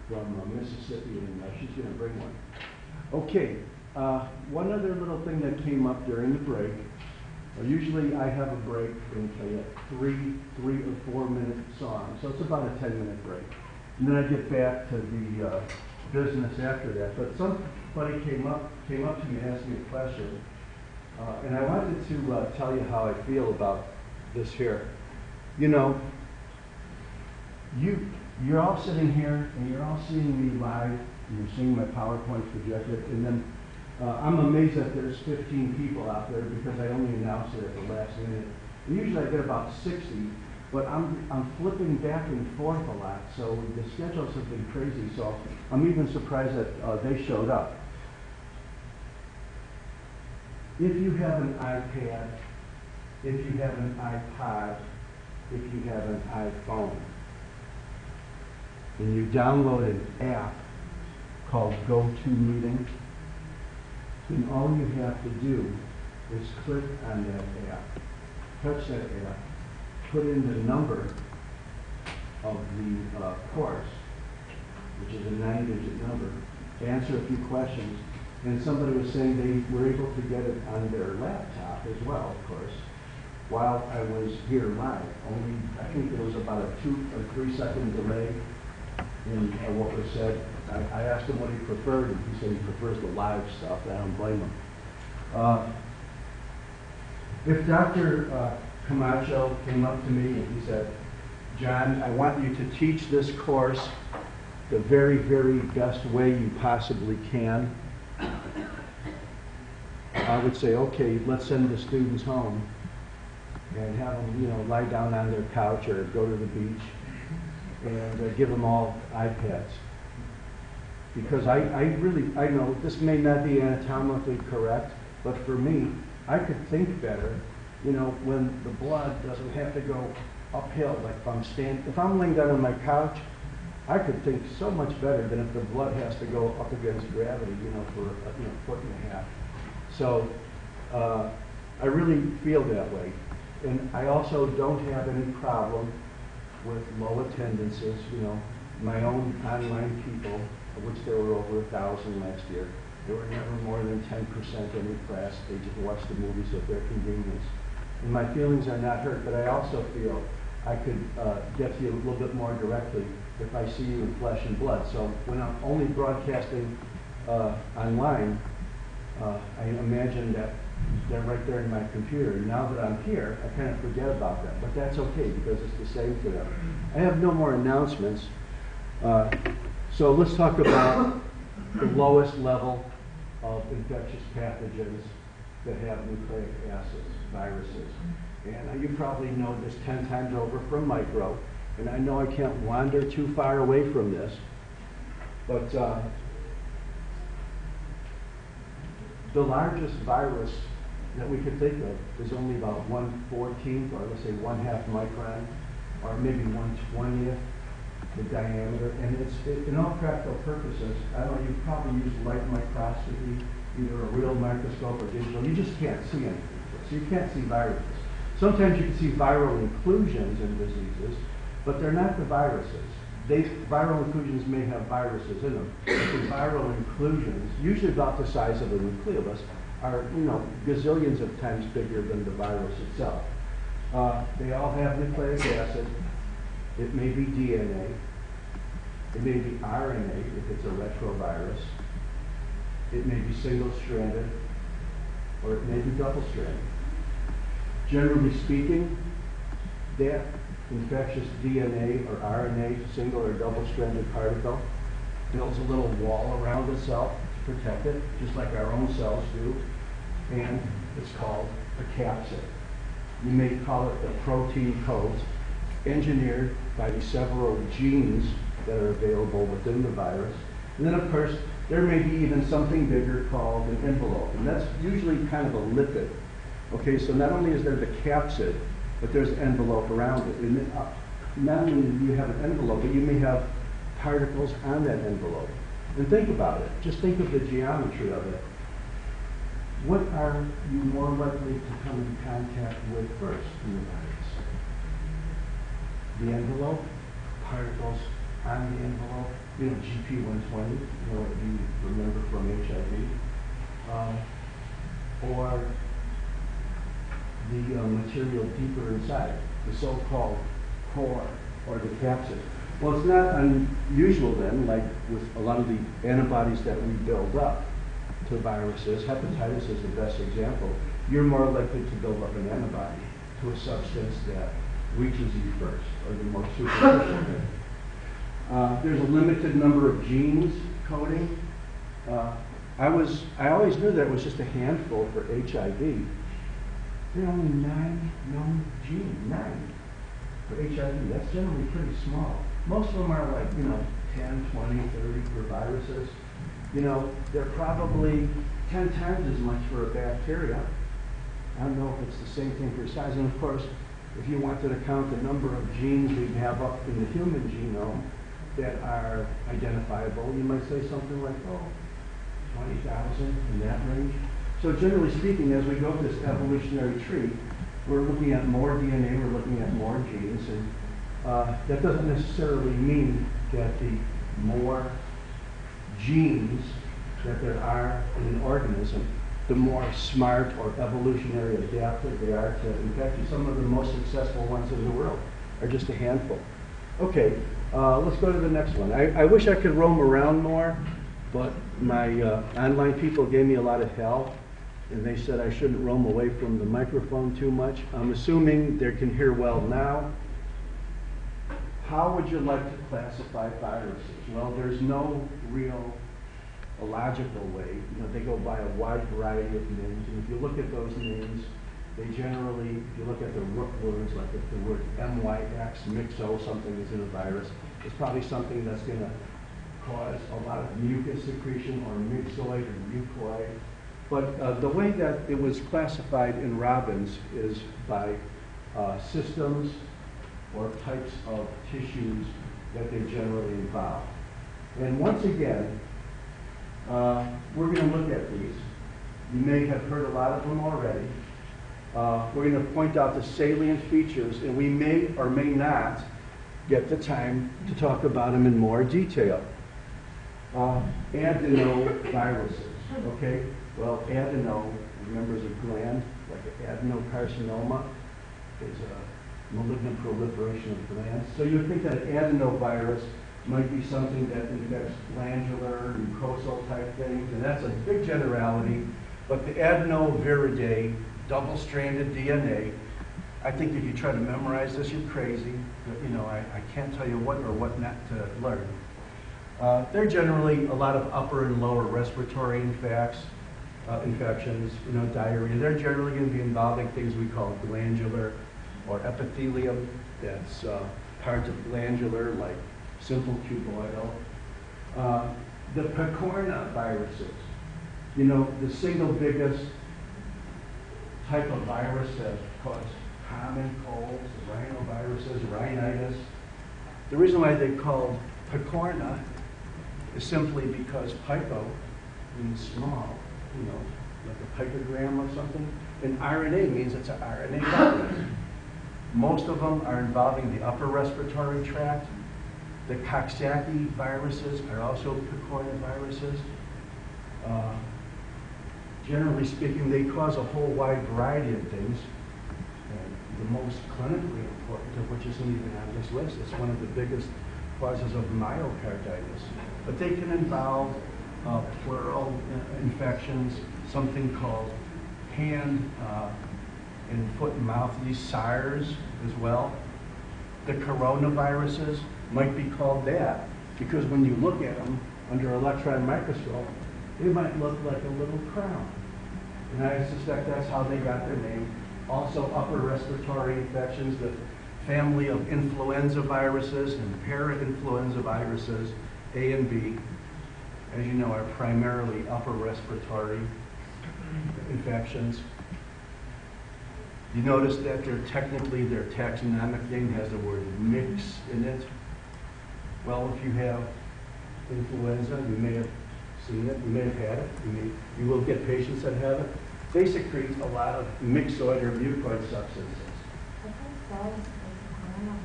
from Mississippi, and she's going to bring one. Okay, one other little thing that came up during the break. Usually I have a break in a 3 or 4 minute song, so it's about a 10-minute break. And then I get back to the business after that. But somebody came up to me and asked me a question, and I wanted to tell you how I feel about this here. You know, you're all sitting here and you're all seeing me live, and you're seeing my PowerPoint projected, and then I'm amazed that there's 15 people out there because I only announced it at the last minute. And usually I get about 60, but I'm flipping back and forth a lot, so the schedules have been crazy, so I'm even surprised that they showed up. If you have an iPad, if you have an iPod, if you have an iPhone, and you download an app called GoToMeeting, then all you have to do is click on that app, touch that app, put in the number of the course, which is a 9-digit number, answer a few questions, and somebody was saying they were able to get it on their laptop as well, of course, while I was here live. Only, I think there was about a 2 or 3 second delay in what was said. I asked him what he preferred, and he said he prefers the live stuff. I don't blame him. If Dr. Camacho came up to me and he said, "John, I want you to teach this course the very, very best way you possibly can," I would say, okay, let's send the students home and have them, you know, lie down on their couch or go to the beach and give them all iPads. Because I know this may not be anatomically correct, but for me, I could think better, you know, when the blood doesn't have to go uphill. Like if I'm laying down on my couch, I could think so much better than if the blood has to go up against gravity, you know, for a foot and a half. So I really feel that way. And I also don't have any problem with low attendances, you know. My own online people, of which there were over 1,000 last year, there were never more than 10% in the class. They just watched the movies at their convenience. And my feelings are not hurt, but I also feel I could get to you a little bit more directly if I see you in flesh and blood. So when I'm only broadcasting online, I imagine that they're right there in my computer. Now that I'm here, I kind of forget about that, but that's okay because it's the same to them. I have no more announcements. So let's talk about the lowest level of infectious pathogens that have nucleic acids, viruses. And you probably know this 10 times over from micro, and I know I can't wander too far away from this, but the largest virus that we could think of is only about 1/14th, or let's say 1/2 micron, or maybe 1/20th the diameter. And it's in all practical purposes, I don't know, you've probably used light microscopy. either a real microscope or digital, you just can't see anything. So you can't see viruses. Sometimes you can see viral inclusions in diseases, but they're not the viruses. Viral inclusions may have viruses in them. But the viral inclusions, usually about the size of a nucleolus, are gazillions of times bigger than the virus itself. They all have nucleic acid. It may be DNA. It may be RNA if it's a retrovirus. It may be single-stranded, or it may be double-stranded. Generally speaking, that infectious DNA or RNA, single or double-stranded particle, builds a little wall around itself to protect it, just like our own cells do, and it's called a capsid. You may call it the protein codes, engineered by the several genes that are available within the virus. And then, of course, there may be even something bigger called an envelope, and that's usually kind of a lipid. Okay, so not only is there the capsid, but there's an envelope around it. And not only do you have an envelope, but you may have particles on that envelope. And think about it. Just think of the geometry of it. What are you more likely to come in contact with first in the virus? The envelope, particles on the envelope, GP120, what you remember from HIV, or the material deeper inside, the so-called core or the capsid. Well, it's not unusual then, like with a lot of the antibodies that we build up to viruses. Hepatitis is the best example. You're more likely to build up an antibody to a substance that reaches you first, or the more superficial thing. There's a limited number of genes coding. I always knew that it was just a handful for HIV. There are only 9 known genes, 9 for HIV. That's generally pretty small. Most of them are like, 10, 20, 30 for viruses. They're probably 10 times as much for a bacteria. I don't know if it's the same thing for size. And of course, if you wanted to count the number of genes we have up in the human genome that are identifiable, you might say something like, 20,000 in that range. So generally speaking, as we go through this evolutionary tree, we're looking at more DNA, we're looking at more genes, and that doesn't necessarily mean that the more genes that there are in an organism, the more smart or evolutionary adapted they are to infect you. Some of the most successful ones in the world are just a handful. Okay, let's go to the next one. I wish I could roam around more, but my online people gave me a lot of hell, and they said I shouldn't roam away from the microphone too much. I'm assuming they can hear well now. How would you like to classify viruses? Well, there's no real logical way. They go by a wide variety of names, and if you look at those names, they generally, if you look at the root words, like if the word MYX, mixo, something is in a virus, it's probably something that's going to cause a lot of mucus secretion or myxoid or mucoid. But the way that it was classified in Robbins is by systems or types of tissues that they generally involve. And once again, we're going to look at these. You may have heard a lot of them already. We're going to point out the salient features, and we may or may not get the time to talk about them in more detail. Adenoviruses, okay? Well, adeno, remember, is a gland, like an adenocarcinoma is a malignant proliferation of glands. So you would think that an adenovirus might be something that infects glandular, mucosal type things, and that's a big generality. But the adenoviridae, double-stranded DNA, I think if you try to memorize this, you're crazy. I can't tell you what or what not to learn. They're generally a lot of upper and lower respiratory infections, diarrhea. They're generally going to be involving things we call glandular or epithelium. That's parts of glandular, like simple cuboidal. The picorna viruses, the single biggest type of virus that cause common colds, rhinoviruses, rhinitis. The reason why they're called picorna is simply because pico means small you know, like a picogram or something. And RNA means it's an RNA virus. Most of them are involving the upper respiratory tract. The Coxsackie viruses are also picoid viruses. Generally speaking, they cause a whole wide variety of things. And the most clinically important of which isn't even on this list. It's one of the biggest causes of myocarditis. But they can involve pleural infections, something called hand and foot and mouth disease, SARS as well. The coronaviruses might be called that because when you look at them under electron microscope, they might look like a little crown. And I suspect that's how they got their name. Also upper respiratory infections, the family of influenza viruses and para-influenza viruses, A and B, as you know, are primarily upper respiratory infections. You notice that their taxonomic name has the word mix in it. Well, if you have influenza, you may have seen it, you may have had it, you will get patients that have it. They secrete a lot of myxoid or mucoid substances.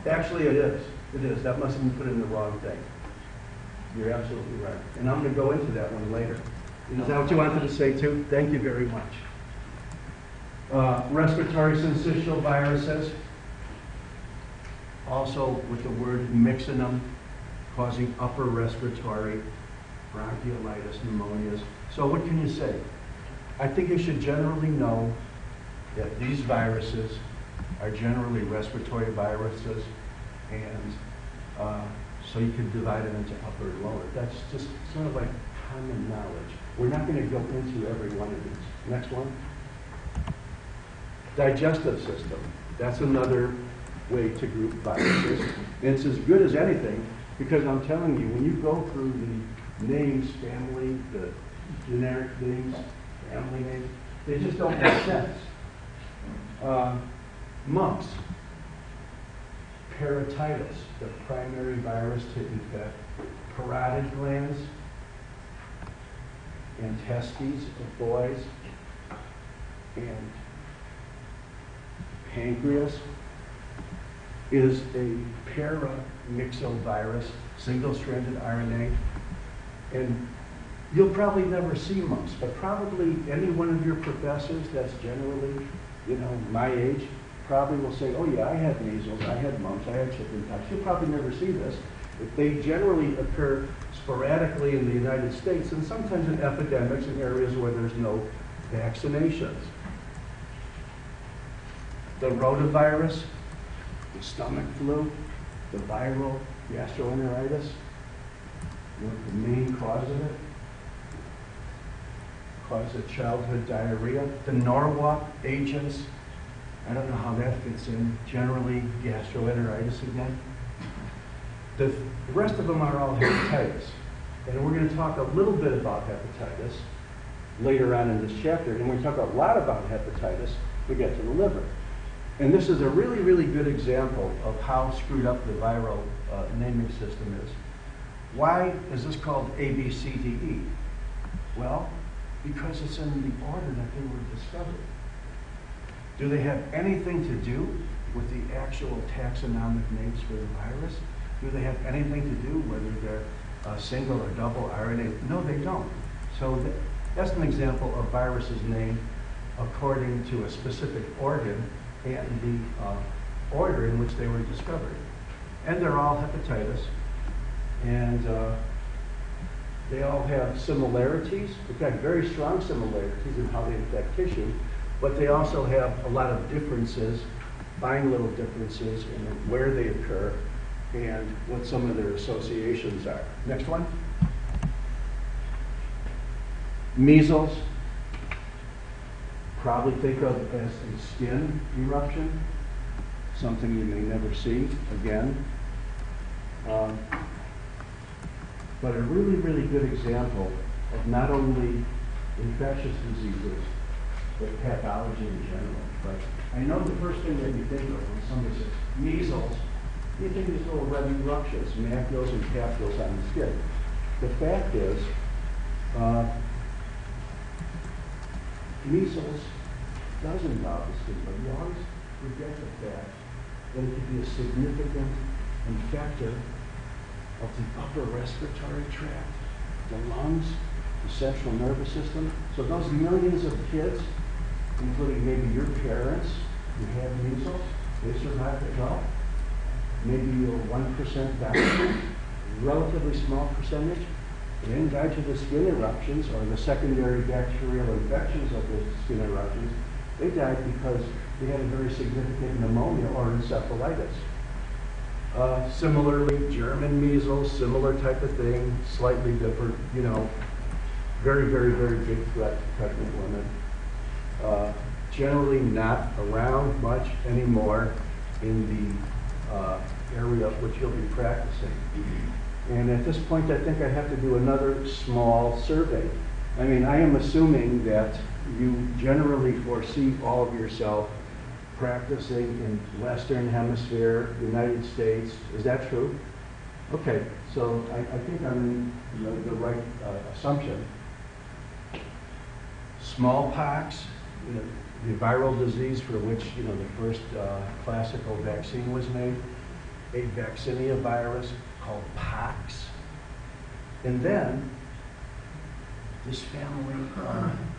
Actually, it is. It is. That must have been put in the wrong thing. You're absolutely right. And I'm going to go into that one later. Is that what you wanted to say too? Thank you very much. Respiratory syncytial viruses, also with the word mix in them, causing upper respiratory bronchiolitis, pneumonias. So what can you say? I think you should generally know that these viruses are generally respiratory viruses, and so you can divide them into upper and lower. That's just sort of like common knowledge. We're not going to go into every one of these. Next one. Digestive system. That's another way to group viruses. And it's as good as anything because I'm telling you, when you go through the names, family, the generic names, family names, they just don't make sense. Mumps. Parotitis, the primary virus to infect parotid glands and testes of boys, and pancreas is a paramyxovirus, single-stranded RNA, and you'll probably never see mumps, but probably any one of your professors that's generally, you know, my age, probably will say, oh yeah, I had measles, I had mumps, I had chickenpox. You'll probably never see this. They generally occur sporadically in the United States and sometimes in epidemics in areas where there's no vaccinations. The rotavirus, the stomach flu, the viral gastroenteritis, you know, the main cause of it, cause of childhood diarrhea. The Norwalk agents, I don't know how that fits in. Generally, gastroenteritis again. The rest of them are all hepatitis. And we're going to talk a little bit about hepatitis later on in this chapter. And when we talk a lot about hepatitis, we get to the liver. And this is a really, really good example of how screwed up the viral naming system is. Why is this called A, B, C, D, E? Well, because it's in the order that they were discovered. Do they have anything to do with the actual taxonomic names for the virus? Do they have anything to do whether they're single or double RNA? No, they don't. So that's an example of viruses named according to a specific organ and the order in which they were discovered. And they're all hepatitis. And they all have similarities, in fact, very strong similarities in how they infect tissue, but they also have a lot of differences, fine little differences in where they occur and what some of their associations are. Next one. Measles, probably think of as a skin eruption, something you may never see again. But a really, really good example of not only infectious diseases, but pathology in general. But I know the first thing that you think of when somebody says measles, you think these little red eruptions, macules and papules on the skin. The fact is, Measles does involve the skin, but you always forget the fact that it could be a significant infector of the upper respiratory tract, the lungs, the central nervous system. So those millions of kids, including maybe your parents who had measles, they survived it well. Maybe a 1% died, relatively small percentage. They didn't die to the skin eruptions or the secondary bacterial infections of the skin eruptions. They died because they had a very significant pneumonia or encephalitis. Similarly, German measles, similar type of thing, slightly different, you know, very, very, very big threat to pregnant women. Generally not around much anymore in the area of which you'll be practicing. And at this point, I think I have to do another small survey. I mean, I am assuming that you generally foresee all of yourself practicing in Western Hemisphere, United States. Is that true? Okay, so I think I'm in the right assumption. Smallpox, you know, the viral disease for which, you know, the first classical vaccine was made, a vaccinia virus called pox. And then this family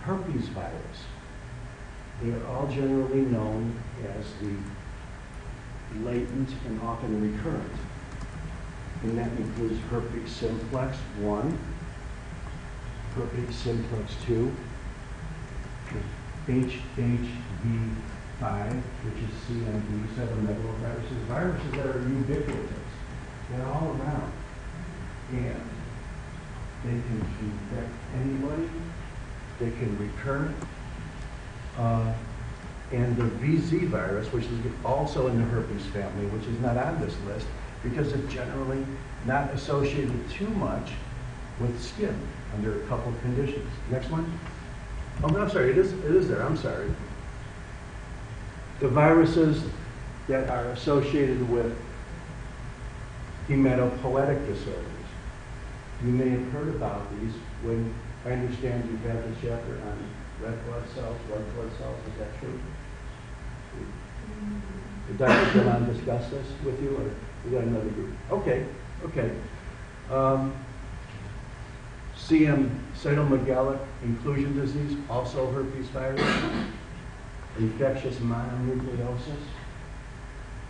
herpes virus. They are all generally known as the latent and often recurrent. And that includes herpes simplex 1, herpes simplex 2, HHV5, which is CMV, cytomegaloviruses, viruses that are ubiquitous. They're all around. And they can infect anybody. They can recur. And the VZ virus, which is also in the herpes family, which is not on this list, because it's generally not associated too much with skin under a couple of conditions. Next one. Oh, no, I'm sorry, it is there, I'm sorry. The viruses that are associated with hematopoietic disorders. You may have heard about these when I understand you've had the chapter on red blood cells, white blood cells. Is that true? Did Dr. Dillon discuss this with you, or we got another group? Okay, okay. Cytomegalic inclusion disease, also herpes virus. Infectious mononucleosis,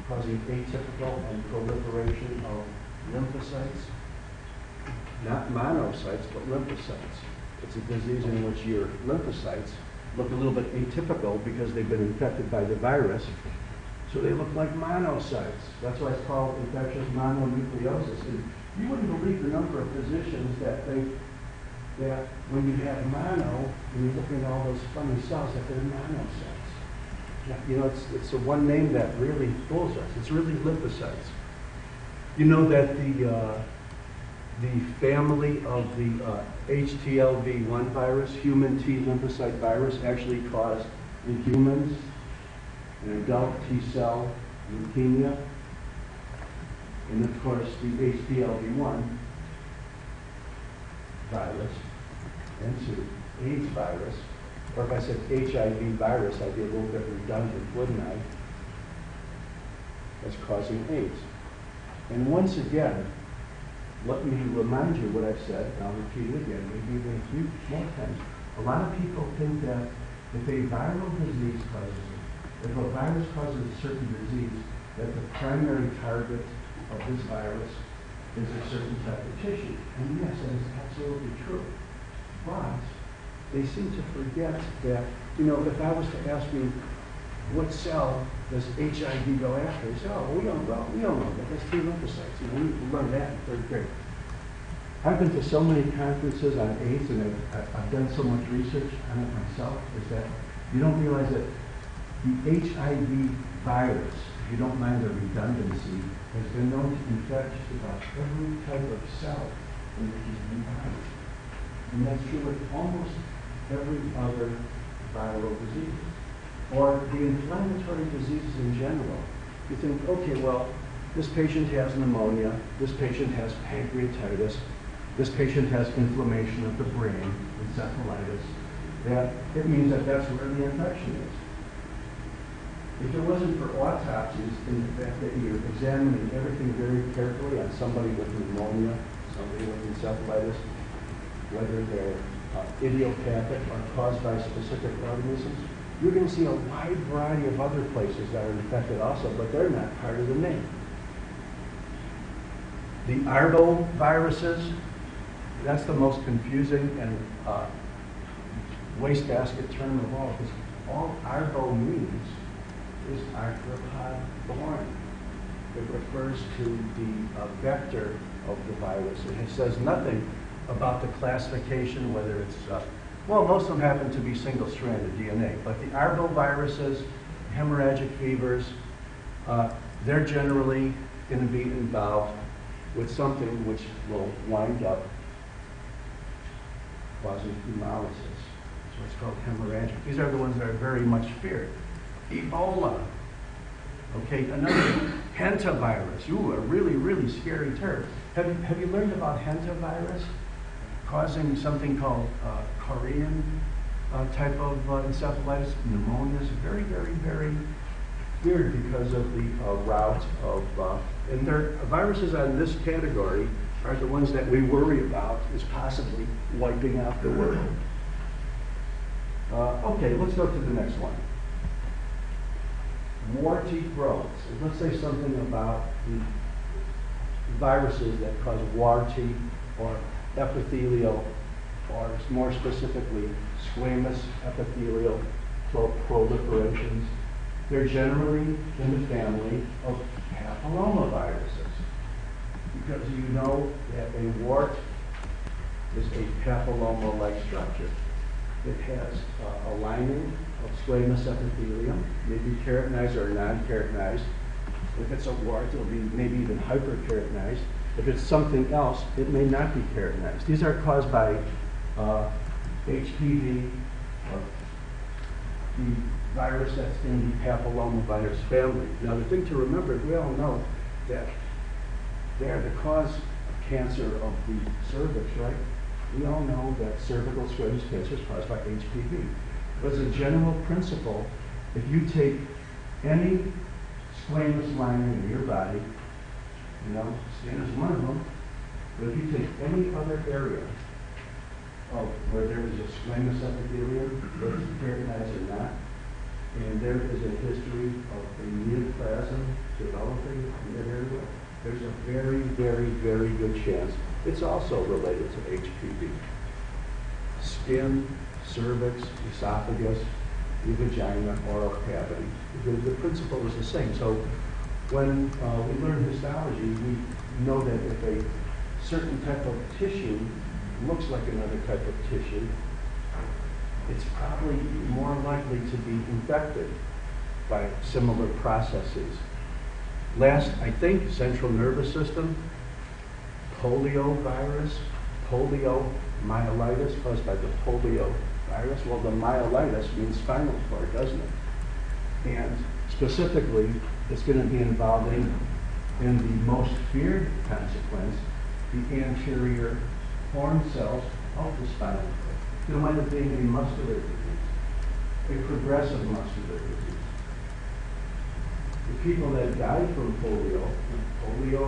causing atypical and proliferation of lymphocytes. Not monocytes, but lymphocytes. It's a disease in which your lymphocytes look a little bit atypical because they've been infected by the virus. So they look like monocytes. That's why it's called infectious mononucleosis. And you wouldn't believe the number of physicians that think that when you have mono, when you're looking at all those funny cells, that they're monocytes. You know, it's the one name that really fools us. It's really lymphocytes. You know that the family of the HTLV1 virus, human T lymphocyte virus, actually caused in humans an adult T-cell leukemia. And of course, the HTLV1 virus, and two, AIDS virus, or if I said HIV virus, I'd be a little bit redundant, wouldn't I? That's causing AIDS. And once again, let me remind you what I've said, and I'll repeat it again, maybe even a few more times. A lot of people think that if a viral disease causes it, if a virus causes a certain disease, that the primary target of this virus is a certain type of tissue. And yes, that is absolutely true. But they seem to forget that, you know, if I was to ask you, what cell does HIV go after? You say, oh, we don't know that. That's T lymphocytes. You know, we learned that in third grade. I've been to so many conferences on AIDS, and I've done so much research on it myself, is that you don't realize that the HIV virus, if you don't mind the redundancy, has been known to infect just about every type of cell in the human body. And that's true with almost every other viral disease. Or the inflammatory diseases in general. You think, okay, well, this patient has pneumonia, this patient has pancreatitis, this patient has inflammation of the brain, encephalitis, that it means that that's where the infection is. If it wasn't for autopsies and the fact that you're examining everything very carefully on somebody with pneumonia, somebody with encephalitis, whether they're idiopathic or caused by specific organisms, you're going to see a wide variety of other places that are infected also, but they're not part of the name. The arboviruses, that's the most confusing and wastebasket term of all, because all arbo means is arthropod borne. It refers to the vector of the virus. And it says nothing about the classification, whether it's, well, most of them happen to be single-stranded DNA, but the arboviruses, hemorrhagic fevers, they're generally going to be involved with something which will wind up causing hemolysis. So it's called hemorrhagic. These are the ones that are very much feared. Ebola. Okay, another hantavirus. Ooh, a really, really scary term. Have you learned about hantavirus causing something called Korean type of encephalitis, pneumonia? Is very, very, very feared because of the route of, and viruses on this category are the ones that we worry about as possibly wiping out the world. Okay, let's go to the next one. Warty growths. Let's say something about the viruses that cause warty or epithelial, or more specifically, squamous epithelial proliferations. They're generally in the family of papillomaviruses, because you know that a wart is a papilloma-like structure. It has a lining of squamous epithelium, maybe keratinized or non-keratinized. If it's a wart, it'll be maybe even hyperkeratinized. If it's something else, it may not be keratinized. These are caused by HPV, the virus that's in the papillomavirus family. Now, the thing to remember, we all know that they're the cause of cancer of the cervix, right? We all know that cervical squamous cancer is caused by HPV. But as a general principle, if you take any squamous lining in your body, you know, skin is one of them, but if you take any other area of where there is a squamous epithelium, whether it's keratinized or not, and there is a history of a neoplasm developing in that area, there's a very, very, very good chance it's also related to HPV. Skin, cervix, esophagus, the vagina, oral cavity. The principle is the same. So when we learn histology, we know that if a certain type of tissue looks like another type of tissue, it's probably more likely to be infected by similar processes. Last, I think, central nervous system, poliovirus, poliomyelitis caused by the polio virus. Well, the myelitis means spinal cord, doesn't it? And specifically, it's going to be involving, in the most feared consequence, the anterior horn cells of the spinal cord. It might have been a muscular disease, a progressive muscular disease. The people that died from polio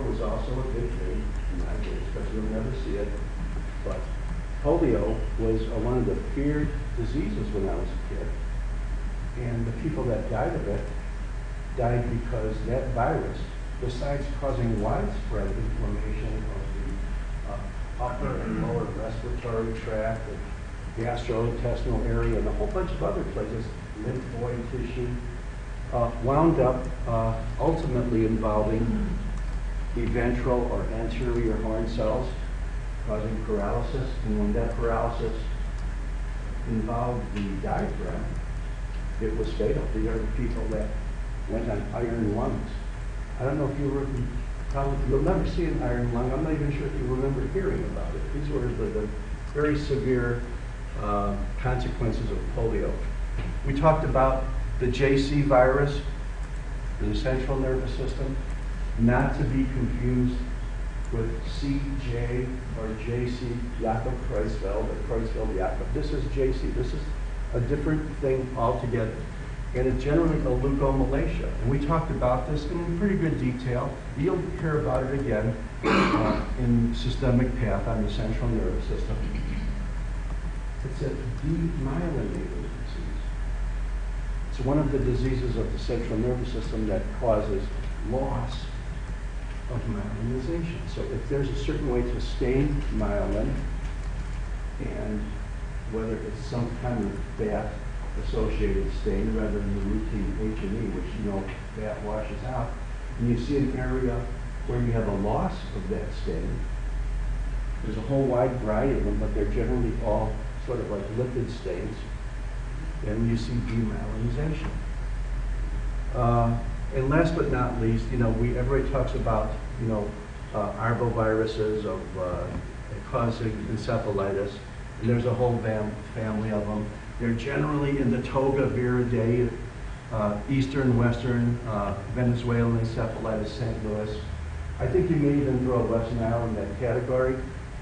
was also a big thing in my days, because you'll never see it. But polio was one of the feared diseases when I was a kid. And the people that died of it died because that virus, besides causing widespread inflammation of the upper and lower respiratory tract, the gastrointestinal area, and a whole bunch of other places, lymphoid tissue, wound up ultimately involving the ventral or anterior horn cells, causing paralysis. And when that paralysis involved the diaphragm, it was fatal. These are the people that went on iron lungs. I don't know if you you'll never see an iron lung. I'm not even sure if you remember hearing about it. These were the very severe consequences of polio. We talked about the JC virus, the central nervous system, not to be confused with CJ or JC, Jakob Creutzfeldt or Creutzfeldt Jakob. This is JC. This is a different thing altogether. And it's generally a leukomalacia. And we talked about this in pretty good detail. You'll hear about it again in systemic path on the central nervous system. It's a demyelinating disease. It's one of the diseases of the central nervous system that causes loss of myelinization. So if there's a certain way to stain myelin, and whether it's some kind of bat-associated stain rather than the routine H&E, which you know bat washes out, and you see an area where you have a loss of that stain, there's a whole wide variety of them, but they're generally all sort of like lipid stains, and you see demyelinization. And last but not least, you know, everybody talks about, you know, arboviruses of causing encephalitis, and there's a whole family of them. They're generally in the toga viridae, eastern, western, Venezuelan encephalitis, St. Louis. I think you may even throw West Nile in that category.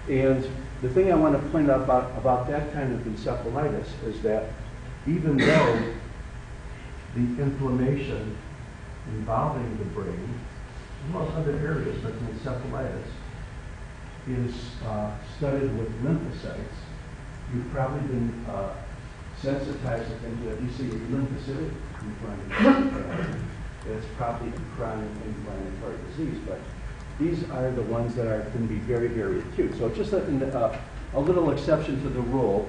And the thing I want to point out about that kind of encephalitis is that even though the inflammation involving the brain, as well as other areas, but the encephalitis, is studied with lymphocytes, you've probably been sensitized to things that you see a lymphocytic inflammation. It's probably a chronic inflammatory disease, but these are the ones that can be very, very acute. So just a little exception to the rule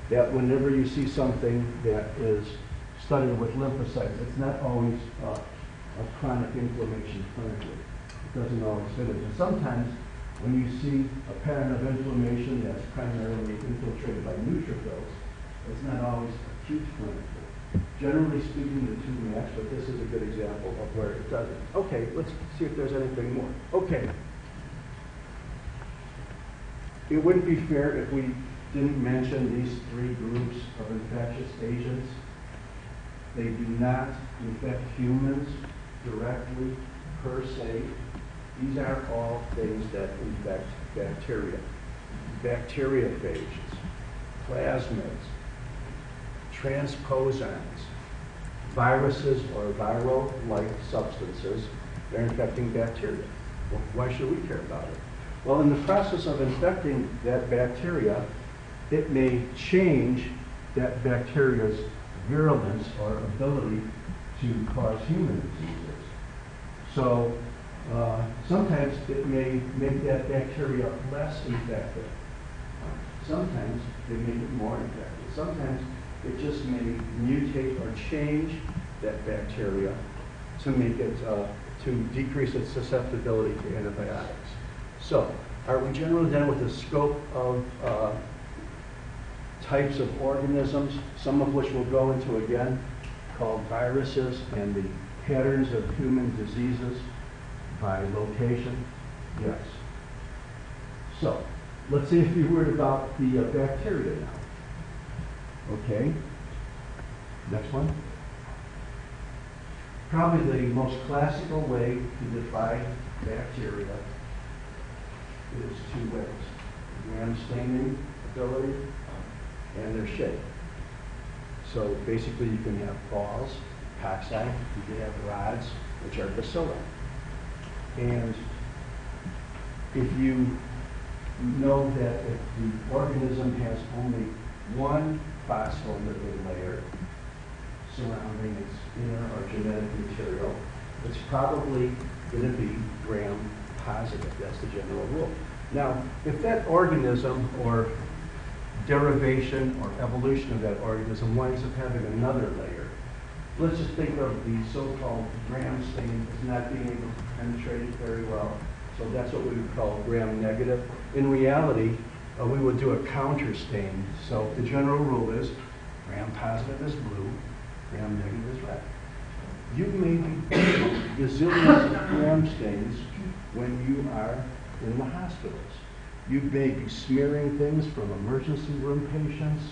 that whenever you see something that is studied with lymphocytes, it's not always a chronic inflammation clinically. It doesn't always fit it. And sometimes when you see a pattern of inflammation that's primarily infiltrated by neutrophils, it's not always acute clinically. Generally speaking, the two match, but this is a good example of where it doesn't. Okay, let's see if there's anything more. Okay. It wouldn't be fair if we didn't mention these three groups of infectious agents. They do not infect humans directly, per se. These are all things that infect bacteria. Bacteriophages, plasmids, transposons, viruses or viral-like substances, they're infecting bacteria. Well, why should we care about it? Well, in the process of infecting that bacteria, it may change that bacteria's virulence or ability to cause human diseases. So sometimes it may make that bacteria less infective. Sometimes they make it more infective. Sometimes it just may mutate or change that bacteria to make it, to decrease its susceptibility to antibiotics. So, are we generally done with the scope of types of organisms, some of which we'll go into again, called viruses, and the patterns of human diseases by location? Yes. So, let's say a few words about the bacteria now. Okay. Next one. Probably the most classical way to define bacteria is two ways: gram staining ability and their shape. So basically you can have balls, cocci, you can have rods, which are bacilli. And if you know that if the organism has only one phospholipid layer surrounding its inner or genetic material, it's probably going to be gram positive. That's the general rule. Now, if that organism or derivation or evolution of that organism winds up having another layer, let's just think of the so-called gram stain as not being able to penetrate it very well. So that's what we would call gram negative. In reality, we would do a counter stain. So the general rule is gram positive is blue, gram negative is red. You may be doing gazillions of gram stains when you are in the hospitals. You may be smearing things from emergency room patients,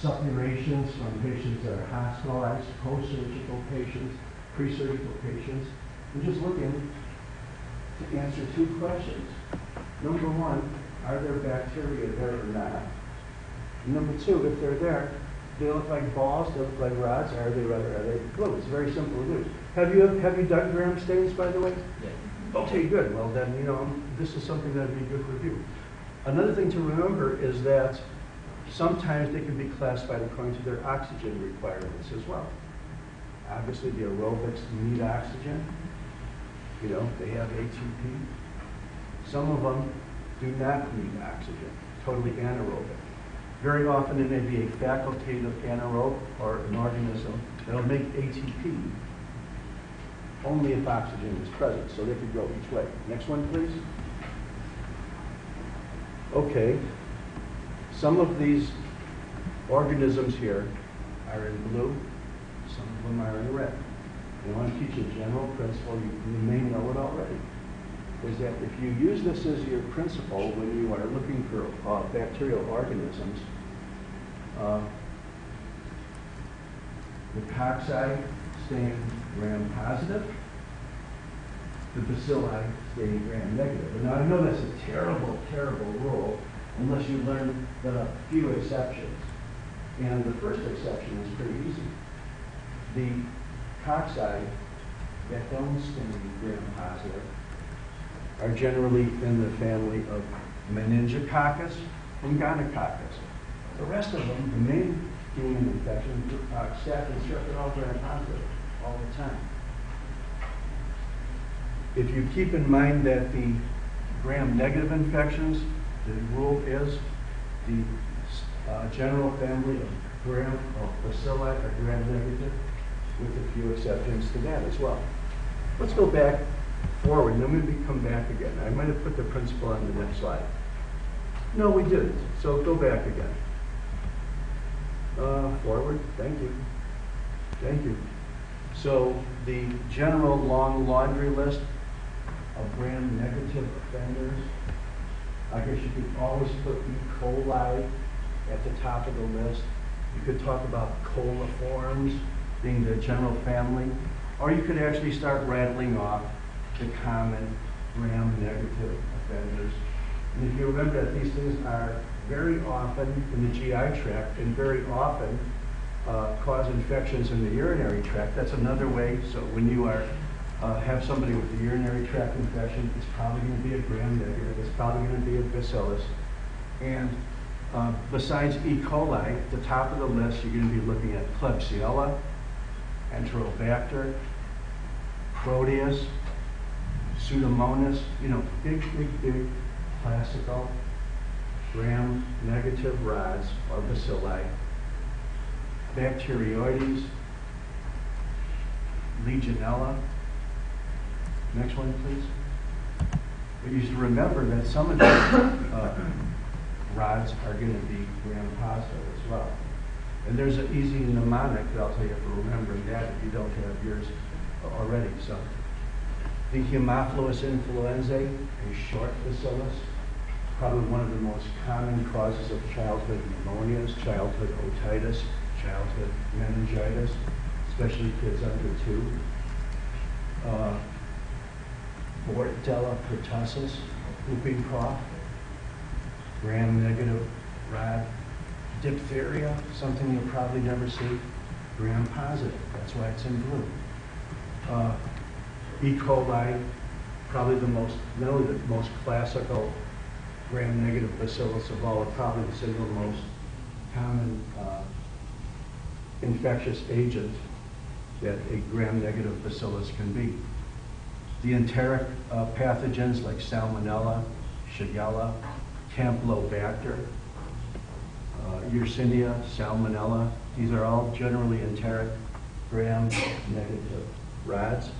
suppurations from patients that are hospitalized, post-surgical patients, pre-surgical patients. We're just looking to answer two questions. Number one, are there bacteria there or not? And number two, if they're there, they look like balls, they look like rods, are they glue? It's very simple to do. Have you done gram stains, by the way? Yeah. Okay, good. Well then, this is something that would be good for you. Another thing to remember is that sometimes they can be classified according to their oxygen requirements as well. Obviously, the aerobics need oxygen. They have ATP. Some of them do not need oxygen, totally anaerobic. Very often it may be a facultative anaerobe or an organism that'll make ATP only if oxygen is present, so they could go each way. Next one, please. Okay, some of these organisms here are in blue, some of them are in red. I want to teach a general principle, you may know it already, is that if you use this as your principle when you are looking for bacterial organisms, the cocci staying gram positive, the bacilli staying gram negative. And now I know that's a terrible, terrible rule unless you learn the few exceptions. And the first exception is pretty easy. The cocci that don't stain gram positive are generally in the family of meningococcus and gonococcus. The rest of them, the main human infections, staph and strep are all gram positive all the time. If you keep in mind that the gram-negative infections, the rule is the general family of bacilli are gram-negative, with a few exceptions to that as well. Let's go back forward, and then maybe come back again. I might have put the principle on the next slide. No, we didn't. So go back again. Forward. Thank you. Thank you. So the general long laundry list of gram-negative offenders, I guess you could always put E. coli at the top of the list. You could talk about coliforms being the general family, or you could actually start rattling off the common gram-negative offenders. And if you remember that these things are very often in the GI tract and very often cause infections in the urinary tract, that's another way. So when you have somebody with a urinary tract infection, it's probably going to be a gram-negative, it's probably going to be a bacillus. And besides E. coli, at the top of the list, you're going to be looking at Klebsiella, Enterobacter, Proteus, Pseudomonas, big classical gram-negative rods or bacilli, Bacteroides, Legionella. Next one, please. But you should remember that some of these rods are going to be gram-positive as well. And there's an easy mnemonic that I'll tell you for remembering that if you don't have yours already. So, the Haemophilus influenzae, a short bacillus, probably one of the most common causes of childhood pneumonias, childhood otitis, childhood meningitis, especially kids under 2. Bordetella pertussis, whooping cough, gram-negative rod. Diphtheria, something you'll probably never see, gram-positive. That's why it's in blue. E. coli, probably not only the most classical gram-negative bacillus of all, but probably the single most common infectious agent that a gram-negative bacillus can be. The enteric pathogens like Salmonella, Shigella, Campylobacter, Yersinia, Salmonella, these are all generally enteric gram-negative rods.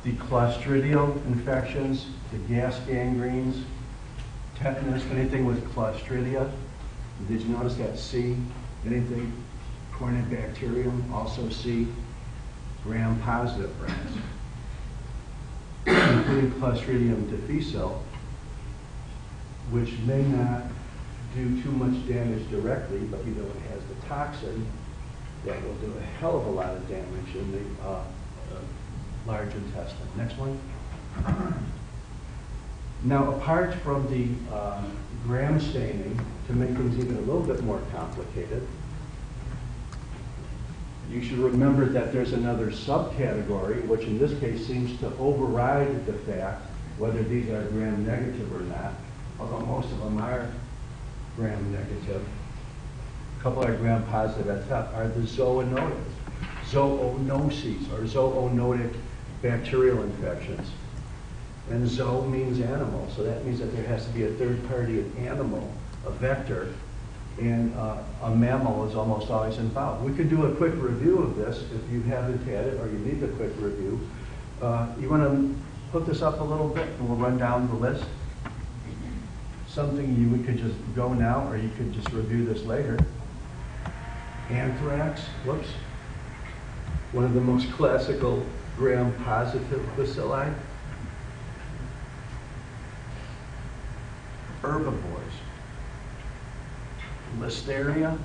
The clostridial infections, the gas gangrenes, tetanus, anything with clostridia. Did you notice that C? Anything Corynebacterium, also C, gram-positive rods, including Clostridium difficile, which may not do too much damage directly, but it has the toxin that will do a hell of a lot of damage in the large intestine. Next one. Now, apart from the gram staining, to make things even a little bit more complicated, you should remember that there's another subcategory, which in this case seems to override the fact whether these are gram negative or not, although most of them are gram negative. A couple are gram positive at top, are the zoonoses, zoonoses, or zoonotic bacterial infections. And zoo means animal, so that means that there has to be a third party, an animal, a vector, and a mammal is almost always involved. We could do a quick review of this if you haven't had it or you need a quick review. You want to put this up a little bit and we'll run down the list? Something we could just go now or you could just review this later. Anthrax, whoops. One of the most classical gram-positive bacilli. Herbivores. Listeria,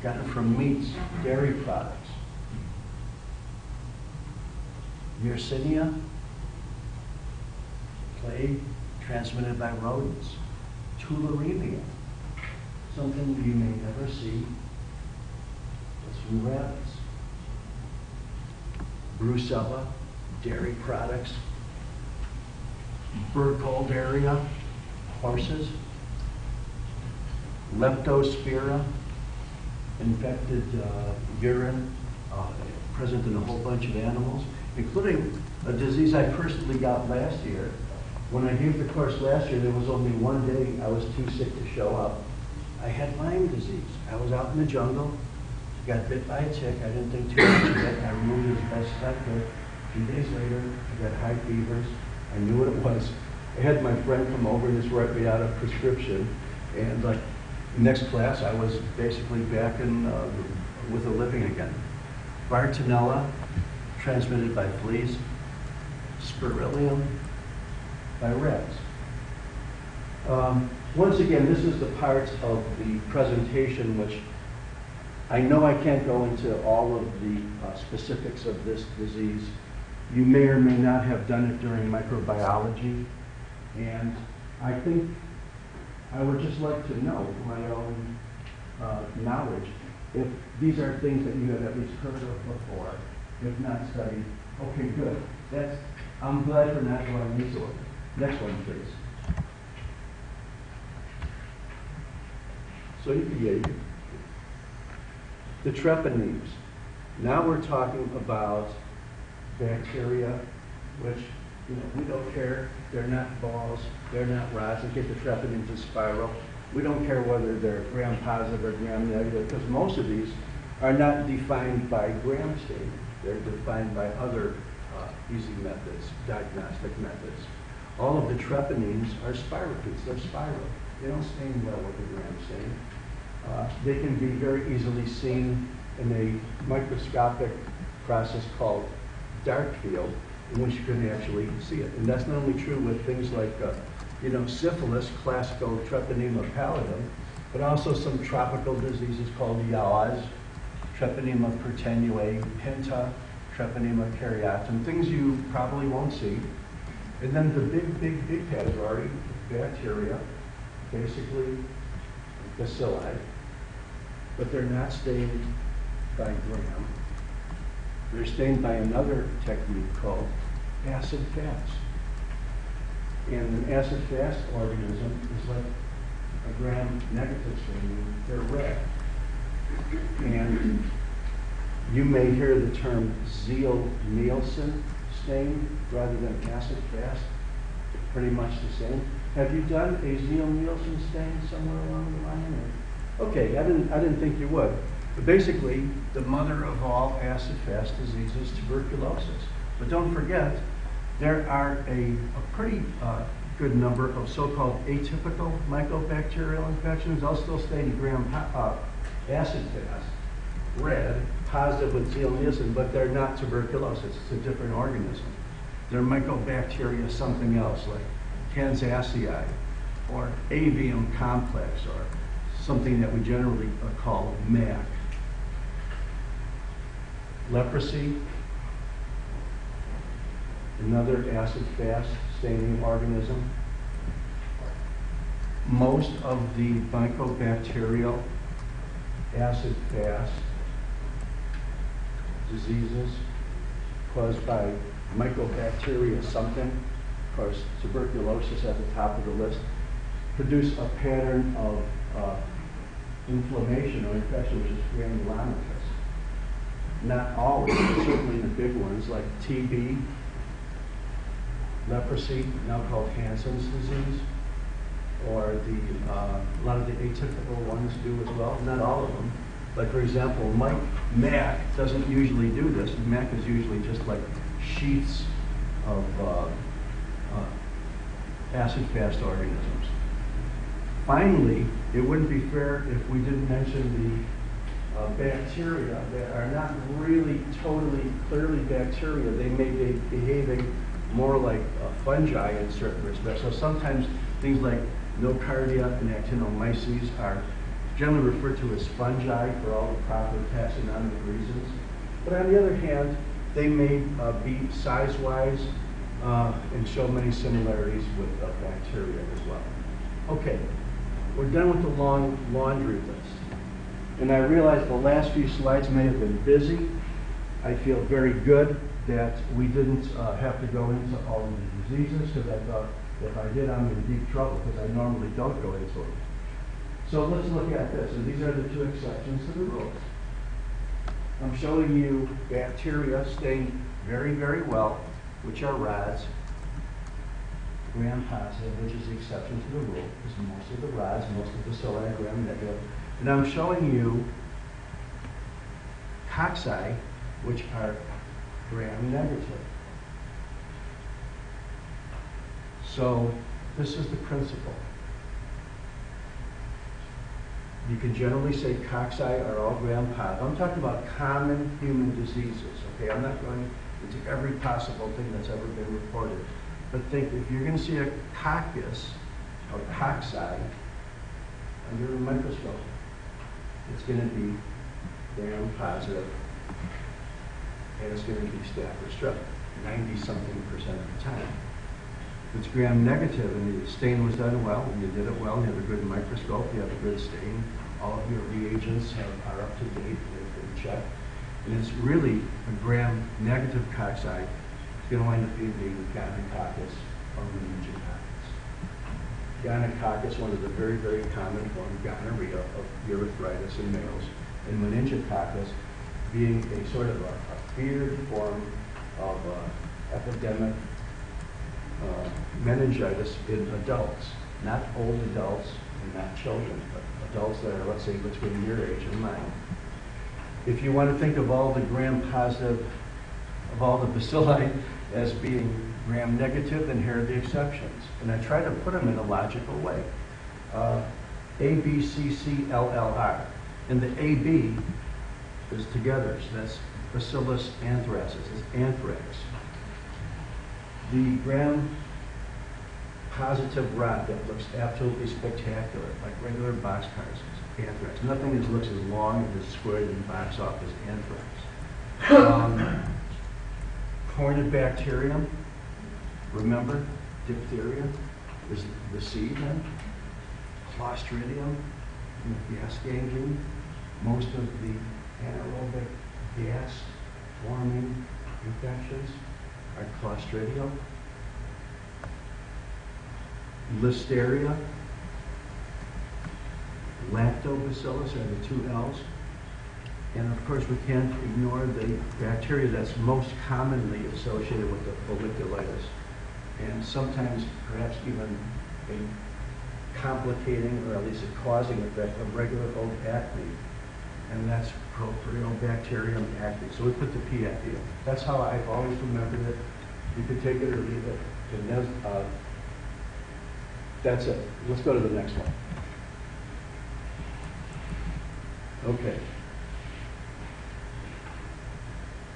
gotten from meats, dairy products. Yersinia, plague transmitted by rodents. Tularemia, something you may never see. It's from rabbits. Brucella, dairy products. Burkholderia, horses. Leptospira, infected urine, present in a whole bunch of animals, including a disease I personally got last year. When I gave the course last year, there was only one day I was too sick to show up. I had Lyme disease. I was out in the jungle, got bit by a tick. I didn't think too much of it. I removed it as best as I could. A few days later, I got high fevers. I knew what it was. I had my friend come over and just write me out a prescription, and like, next class, I was basically back in with a living again. Bartonella, transmitted by fleas. Spirillum, by rats. Once again, this is the part of the presentation which I know I can't go into all of the specifics of this disease. You may or may not have done it during microbiology, and I think I would just like to know my own knowledge if these are things that you have at least heard of before, if not studied. Okay, good. I'm glad for not going this order. Next one, please. So the treponemes. Now we're talking about bacteria, which we don't care. They're not balls. They're not rods. In case the treponemes is spiral. We don't care whether they're gram positive or gram negative, because most of these are not defined by gram staining. They're defined by other easy methods, diagnostic methods. All of the treponemes are spirochetes. They're spiral. They don't stain well with the gram stain. They can be very easily seen in a microscopic process called dark field, in which you can actually see it. And that's not only true with things like, syphilis, classical treponema pallidum, but also some tropical diseases called yaws, treponema pertenue, pinta, treponema cariatum, things you probably won't see. And then the big category, bacteria, basically bacilli, but they're not stained by gram. They're stained by another technique called acid-fast. And an acid-fast organism is like a gram-negative staining. They're red. And you may hear the term Zeal-Nielsen stain rather than acid-fast. Pretty much the same. Have you done a Zeal-Nielsen stain somewhere along the line? Okay, I didn't think you would. But basically, the mother of all acid-fast diseases is tuberculosis. But don't forget, there are a pretty good number of so-called atypical mycobacterial infections. They'll still stain gram acid-fast, red, positive with Zeal-Nielsen, but they're not tuberculosis. It's a different organism. They're mycobacteria something else, like Kansasii, or avium complex, or something that we generally call MAC. Leprosy, another acid-fast staining organism. most of the mycobacterial acid-fast diseases caused by mycobacteria something, of course tuberculosis at the top of the list, produce a pattern of inflammation or infection, which is granulomatous. Not always, but certainly the big ones like TB, leprosy, now called Hansen's disease, or a lot of the atypical ones do as well, not all of them. Like for example, MAC doesn't usually do this. MAC is usually just like sheaths of acid-fast organisms. Finally, it wouldn't be fair if we didn't mention the bacteria that are not really totally clearly bacteria. They may be behaving more like fungi in certain respects. So sometimes things like nocardia and actinomyces are generally referred to as fungi for all the proper taxonomic reasons. But on the other hand, they may be size-wise and show many similarities with bacteria as well. Okay, we're done with the long laundry list. And I realize the last few slides may have been busy. I feel very good that we didn't have to go into all of the diseases, because I thought if I did, I'm in deep trouble, because I normally don't go into them. So let's look at this, and these are the two exceptions to the rules. I'm showing you bacteria stained very, very well, which are rods, gram-positive, which is the exception to the rule, because most of the rods, most of the bacilli are gram-negative. And I'm showing you cocci, which are gram-negative. So this is the principle. You can generally say cocci are all gram-positive. I'm talking about common human diseases, okay? I'm not going into every possible thing that's ever been reported. But think, if you're going to see a coccus or cocci under a microscope, it's going to be gram-positive, and it's going to be staph or strep 90-something% of the time. If it's gram-negative and the stain was done well, and you did it well, and you have a good microscope, you have a good stain, all of your reagents are up to date, they've been checked, and it's really a gram-negative cocci, it's going to wind up being gonococcus or meningococcus. Gonococcus, one of the very, very common forms, gonorrhea, of urethritis in males, and meningococcus being a sort of a feared form of epidemic meningitis in adults, not old adults and not children, but adults that are, let's say, between your age and mine. If you want to think of all the gram-positive, of all the bacilli as being gram-negative, then here are the exceptions. And I try to put them in a logical way. A, B, C, C, L, L, R. And the A, B is together, so that's Bacillus anthracis, it's anthrax. The gram-positive rod that looks absolutely spectacular, like regular boxcars, is anthrax. Nothing that looks as long and as squared and box off as anthrax. Corynebacterium, remember, diphtheria is the C then. Clostridium, gas gangrene. Most of the anaerobic gas forming infections are clostridial. Listeria, lactobacillus are the two L's. And of course, we can't ignore the bacteria that's most commonly associated with the folliculitis, and sometimes perhaps even a complicating or at least a causing effect of regular old acne, and that's Propionibacterium acne. So we put the P at the end. That's how I've always remembered it. You could take it or leave it. And that's it. Let's go to the next one. Okay.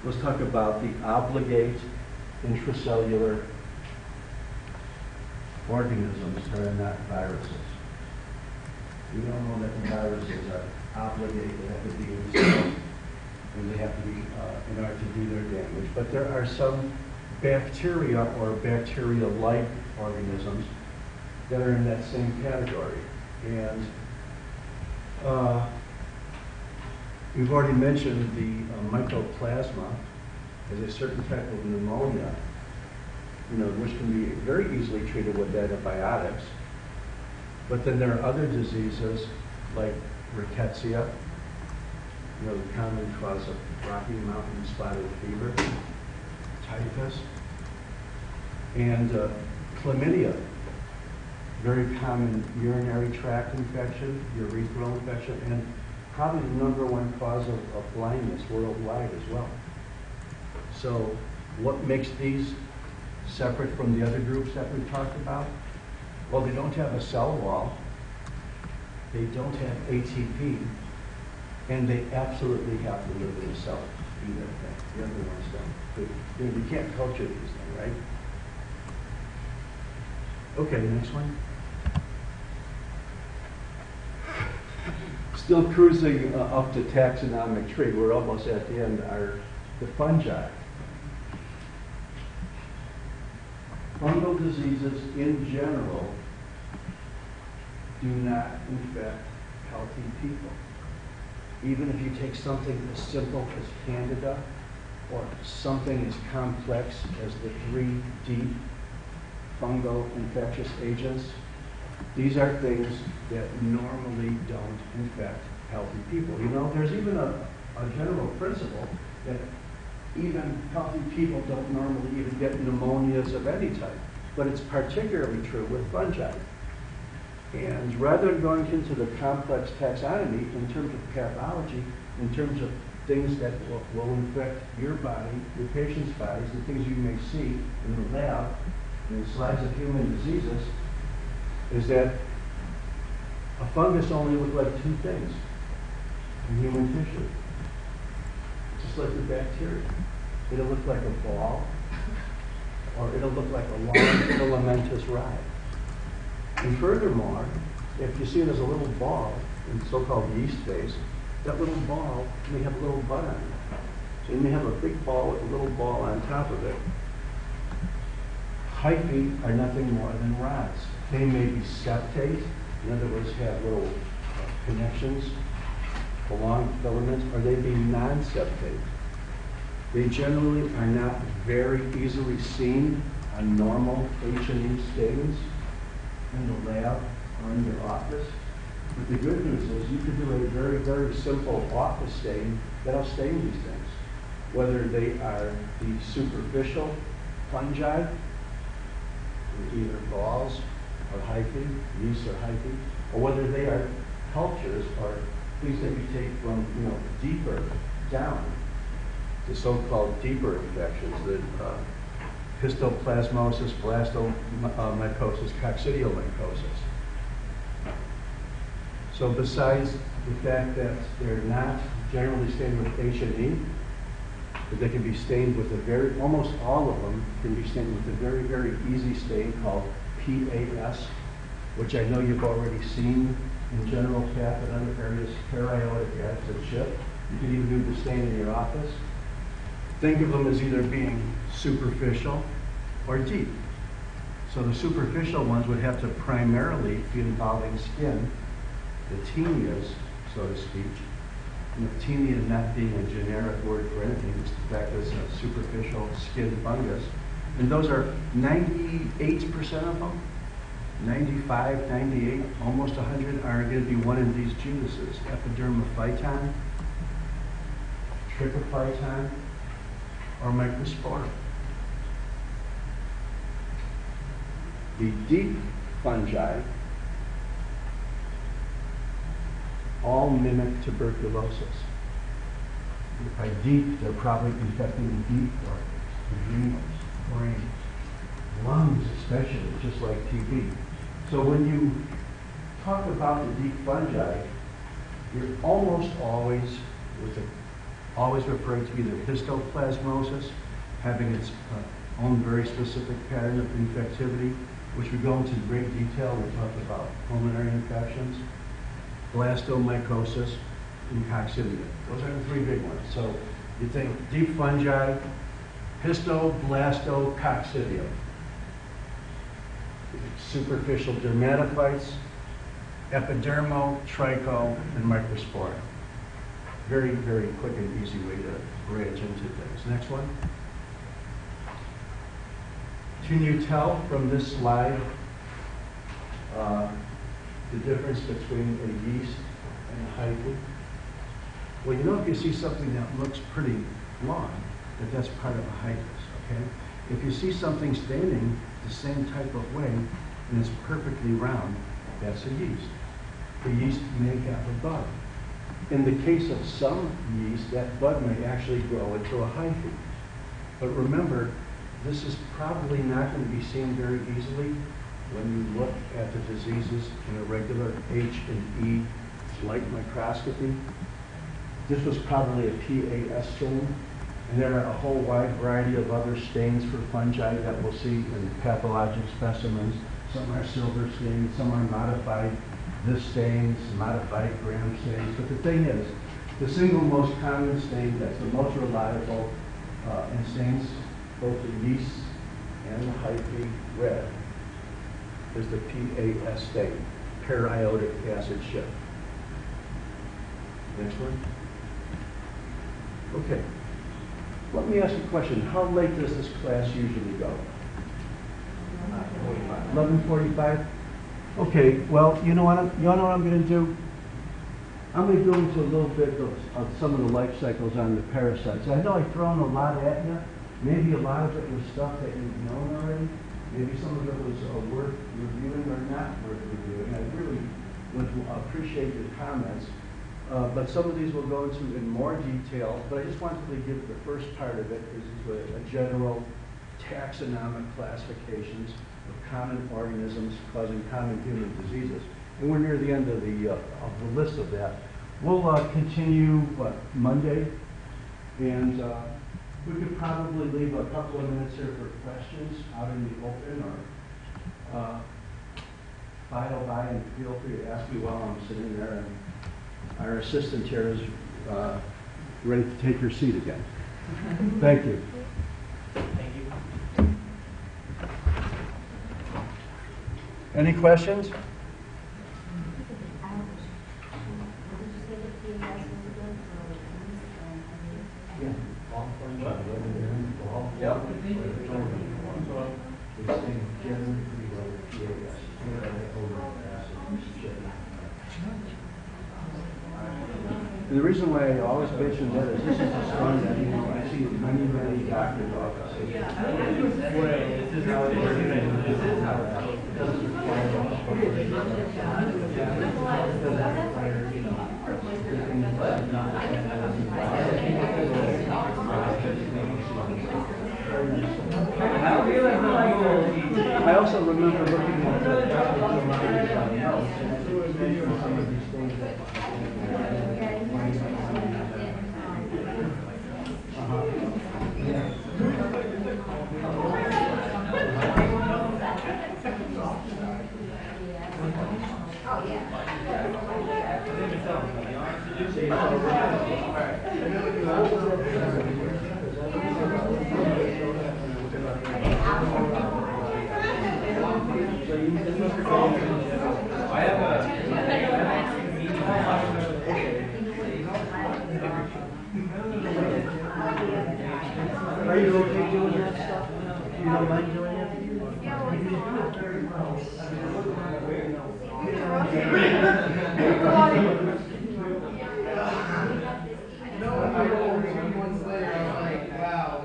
Let's talk about the obligate intracellular organisms that are not viruses. We don't know that the viruses are obligate, they have to be in the cell, and they have to be in order to do their damage. But there are some bacteria or bacteria-like organisms that are in that same category. And we've already mentioned the mycoplasma as a certain type of pneumonia, which can be very easily treated with antibiotics. But then there are other diseases like rickettsia, the common cause of Rocky Mountain spotted fever, typhus, and chlamydia, very common urinary tract infection, urethral infection, and probably the #1 cause of blindness worldwide as well. So what makes these separate from the other groups that we've talked about? Well, they don't have a cell wall, they don't have ATP, and they absolutely have to live in a cell to do their thing. The other ones don't. You can't culture these things, right? Okay, next one. Still cruising up the taxonomic tree. We're almost at the end. Are the fungi. Fungal diseases in general do not infect healthy people. Even if you take something as simple as Candida or something as complex as the 3 deep fungal infectious agents, these are things that normally don't infect healthy people. There's even a general principle that even healthy people don't normally even get pneumonias of any type, but it's particularly true with fungi. And rather than going into the complex taxonomy in terms of pathology, in terms of things that will infect your body, your patient's bodies, and things you may see in the lab, in slides of human diseases, is that a fungus only looks like 2 things in human tissue. Just like the bacteria. It'll look like a ball, or it'll look like a long filamentous rod. And furthermore, if you see it as a little ball in so-called yeast phase, that little ball may have a little bud on it. So you may have a big ball with a little ball on top of it. Hyphae are nothing more than rods. They may be septate, in other words, have little connections, long filaments, or they be non-septate. They generally are not very easily seen on normal H&E stains in the lab or in your office. But the good news is you can do a very, very simple office stain that'll stain these things. Whether they are the superficial fungi, either balls or hyphae, yeast or hyphae, or whether they are cultures or things that you take from deeper down, the so-called deeper infections, the histoplasmosis, blastomycosis, coccidiomycosis. So besides the fact that they're not generally stained with H&E, but they can be stained with almost all of them can be stained with a very, very easy stain called PAS, which I know you've already seen in general path and other areas, periodic acid chip. You can even do the stain in your office. Think of them as either being superficial or deep. So the superficial ones would have to primarily be involving skin, the tenias, so to speak. And the tenia not being a generic word for anything, it's the fact that it's a superficial skin fungus. And those are 98% of them, 95, 98, almost 100 are going to be one of these genuses, epidermophyton, trichophyton, or microsporum. The deep fungi all mimic tuberculosis. By deep, they're probably infecting the deep organs, the adrenals, brains, lungs especially, just like TB. So when you talk about the deep fungi, you're almost always referring to either histoplasmosis, having its own very specific pattern of infectivity, which we go into great detail when we talk about pulmonary infections, blastomycosis, and coccidia. Those are the 3 big ones. So you think deep fungi, histo, blasto, coccidium. superficial dermatophytes, epidermal, tricho, and microspora. Very, very quick and easy way to branch into things. Next one. Can you tell from this slide the difference between a yeast and a hyphae? Well, you know, if you see something that looks pretty long, that's part of a hyphus, okay? If you see something standing the same type of way and it's perfectly round, that's a yeast. The yeast may have a bud. In the case of some yeast, that bud may actually grow into a hyphae. But remember, this is probably not going to be seen very easily when you look at the diseases in a regular H&E light microscopy. This was probably a PAS stain, and there are a whole wide variety of other stains for fungi that we'll see in pathologic specimens. Some are silver stains, some are modified this stains, modified gram stains. But the thing is, the single most common stain that's the most reliable in stains, both the yeast and the hyphae red, is the PAS stain, periodic acid shift. Next one. Okay. Let me ask you a question. How late does this class usually go? 11:45. Okay. Well, you know what I'm going to do? I'm going to go into a little bit of some of the life cycles on the parasites. I know I've thrown a lot at you. Maybe a lot of it was stuff that you've known already. Maybe some of it was worth reviewing or not worth reviewing. I really would appreciate your comments. But some of these we'll go into in more detail. But I just wanted to give the first part of it is a general taxonomic classifications of common organisms causing common human diseases. And we're near the end of the list of that. We'll continue Monday, and we could probably leave a couple of minutes here for questions out in the open, or file by and feel free to ask me while I'm sitting there. And our assistant here is ready to take her seat again. Thank you. Thank you. Any questions? And the reason why I always mention that is this is the one that I see in many, many doctors' offices. This is how it is. This is how it doesn't I also remember looking at some of these things that Are you okay doing that stuff? You don't mind doing it? You do it very well. months later, I was like, wow.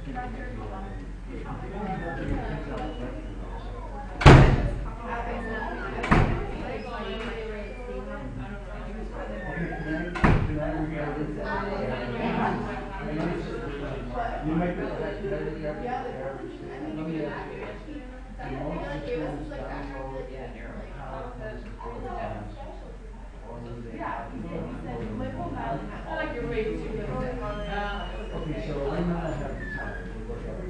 You make the average. Let me ask you this. Do most of the students download PowerPoints before the class? Or do they Okay, so I'm not have the time. We'll look at it.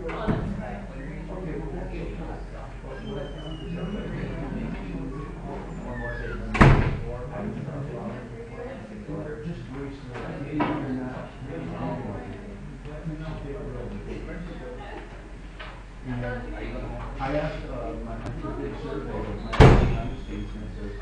Okay, well, that's okay. What I found is that they're just wasting their time. They're not really downloading. I asked my big survey of my United States, and it says,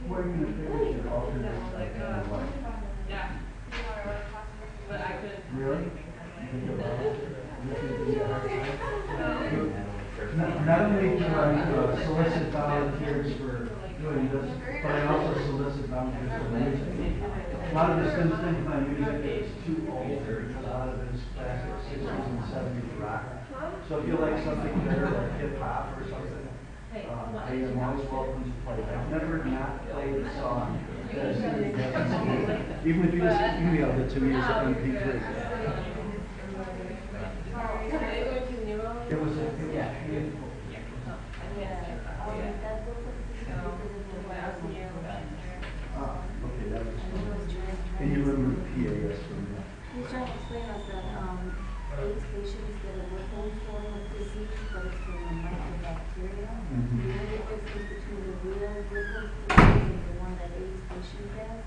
What are you going to finish your alternate? Really? Not only do I solicit volunteers for doing this, but I also solicit volunteers for music. A lot of the students think my music is too old, because a lot of it is classic 60s and 70s rock. So if you like something better, like hip hop or something, I am always welcome to play. I've never not played a song that is even if you just emailed it to me as an MP3. It was painful. Okay, that was fun. And you remember the PAS from that? He's trying to explain us that AIDS patients get a local form of disease, but it's from a microbacteria. The only difference between the real local disease and the one that AIDS patient gets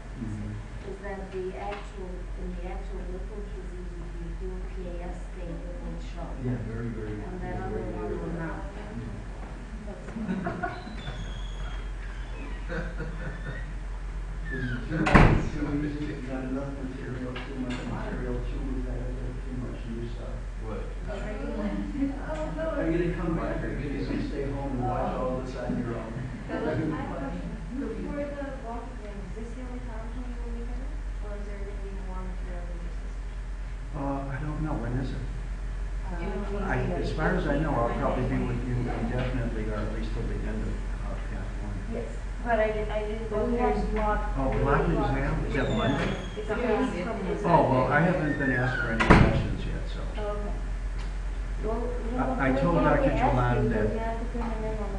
is that in the actual local disease, if you do a PAS stain, it will show. Yeah, very, very. And that other one will not. Is it too easy, not enough material, too much material, too much new stuff? What? Are you going to come back, or are you going to stay home and watch all this on your own? For the walk exam, is this the only PowerPoint you will be having? Or is there going to be more material in your system? I don't know, when is it? As far as I know, I'll probably be with you indefinitely, or at least till the end of Path 1. Yes. But I didn't go there. Oh, block exam? Is that Monday? It's a week from this. Oh, well, I haven't been asked for any questions yet, so. Okay. I told Dr. Jalan that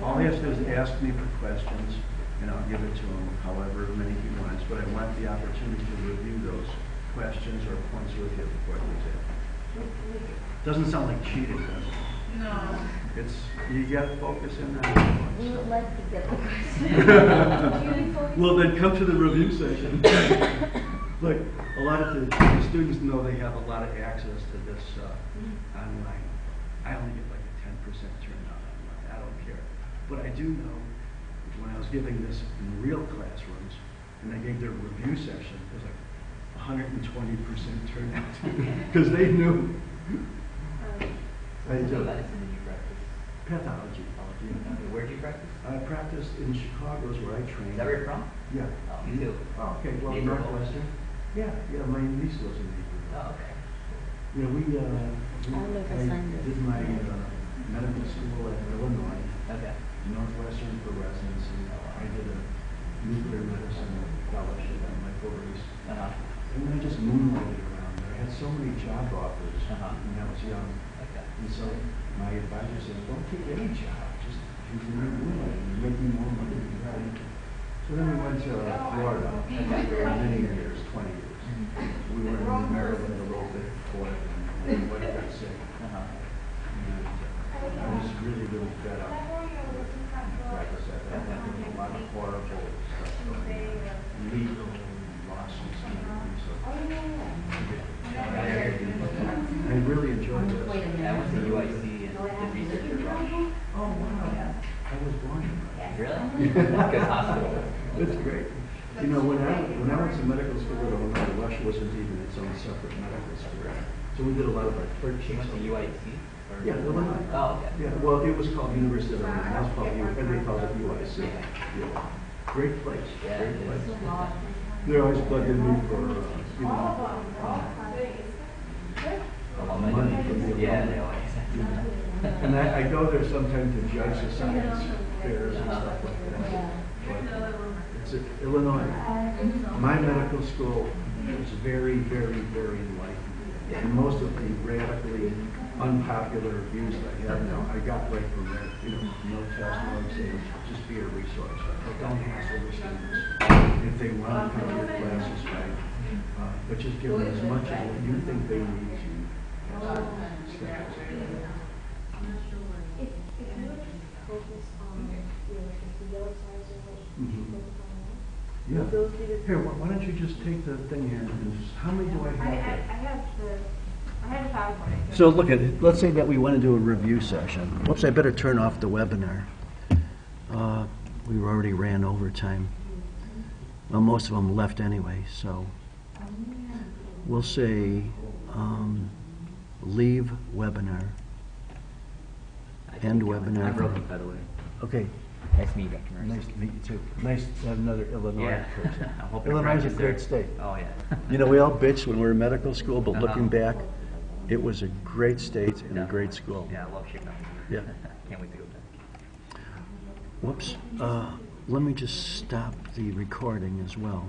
all he has to do is ask me for questions, and I'll give it to him however many he wants, but I want the opportunity to review those questions or points with you before the exam. Doesn't sound like cheating, does it? No. It's, you gotta focus in on We would like to get the it. Well, then come to the review session. Look, a lot of the students know they have a lot of access to this online. I only get like a 10% turnout online. I don't care. But I do know when I was giving this in real classrooms, and I gave their review session, it was like 120% turnout. Because they knew. I do. Pathology. Where do you practice? I practiced in Chicago, is where I trained. Is that where you're from? Yeah. Oh, me too. Oh, okay, well, Naperville. Northwestern. Yeah, my niece lives in Naperville. Oh, okay. You know, I did my medical school at Illinois, Okay. Northwestern for residency. I did a nuclear medicine fellowship at microrace. And I just moonlighted around there. I had so many job offers when I was young. Okay. And so my advisor said, don't take any job, just continue moonlighting. You're making more money than you had. So then we went to Florida for many years, 20 years. We were in Maryland a little bit before, and my wife got sick. And I was really, really fed up. Practice at that. There was a lot of horrible stuff going on. Legal lawsuits and everything. So I really enjoyed this. I went to UIC and did research at Roche. Oh, wow. I was Good hospital. It's great. You know, when I went to medical school in Illinois, Russia wasn't even its own separate medical school. So we did a lot of our She clerksheets. went to UIC? Or? Yeah, Illinois. Oh, okay. Yeah, well, it was called University of Illinois, now it's called and they called it UIC. Yeah. Great place, Yeah, great it place. is. They're always plugging me for, you know, money from the Yeah, they alumni. always. And I go there sometimes to judge the science fairs and stuff like that. But it's Illinois. My medical school was very, very, very enlightened. And most of the radically unpopular views that I have now, I got right from there. You know, no test, no exam, just be a resource. But don't hassle the students. If they want to come to your classes, right? But just give them as much of what you think they need to. If you would focus on, you know, the yellow sides of it, Mhm. focus on that. Yeah. Those be the- Here, why don't you just take the thing here and how many do I have here? I have the PowerPoint. So look at it. Let's say that we want to do a review session. Whoops, I better turn off the webinar. We already ran over time. Well, most of them left anyway, so we'll say leave webinar, end webinar. I broke it, by the way. Okay, Nice to meet you, Dr. Mercer. nice to meet you too. Nice to have another Illinois Yeah. person. I'm hoping to Illinois is a practice great there. state. Oh, yeah. You know, we all bitched when we were in medical school, but looking Uh-huh. back, it was a great state and a Yeah. great school. Yeah, I love Chicago. Yeah. Can't wait to go back. Whoops. Let me just stop the recording as well.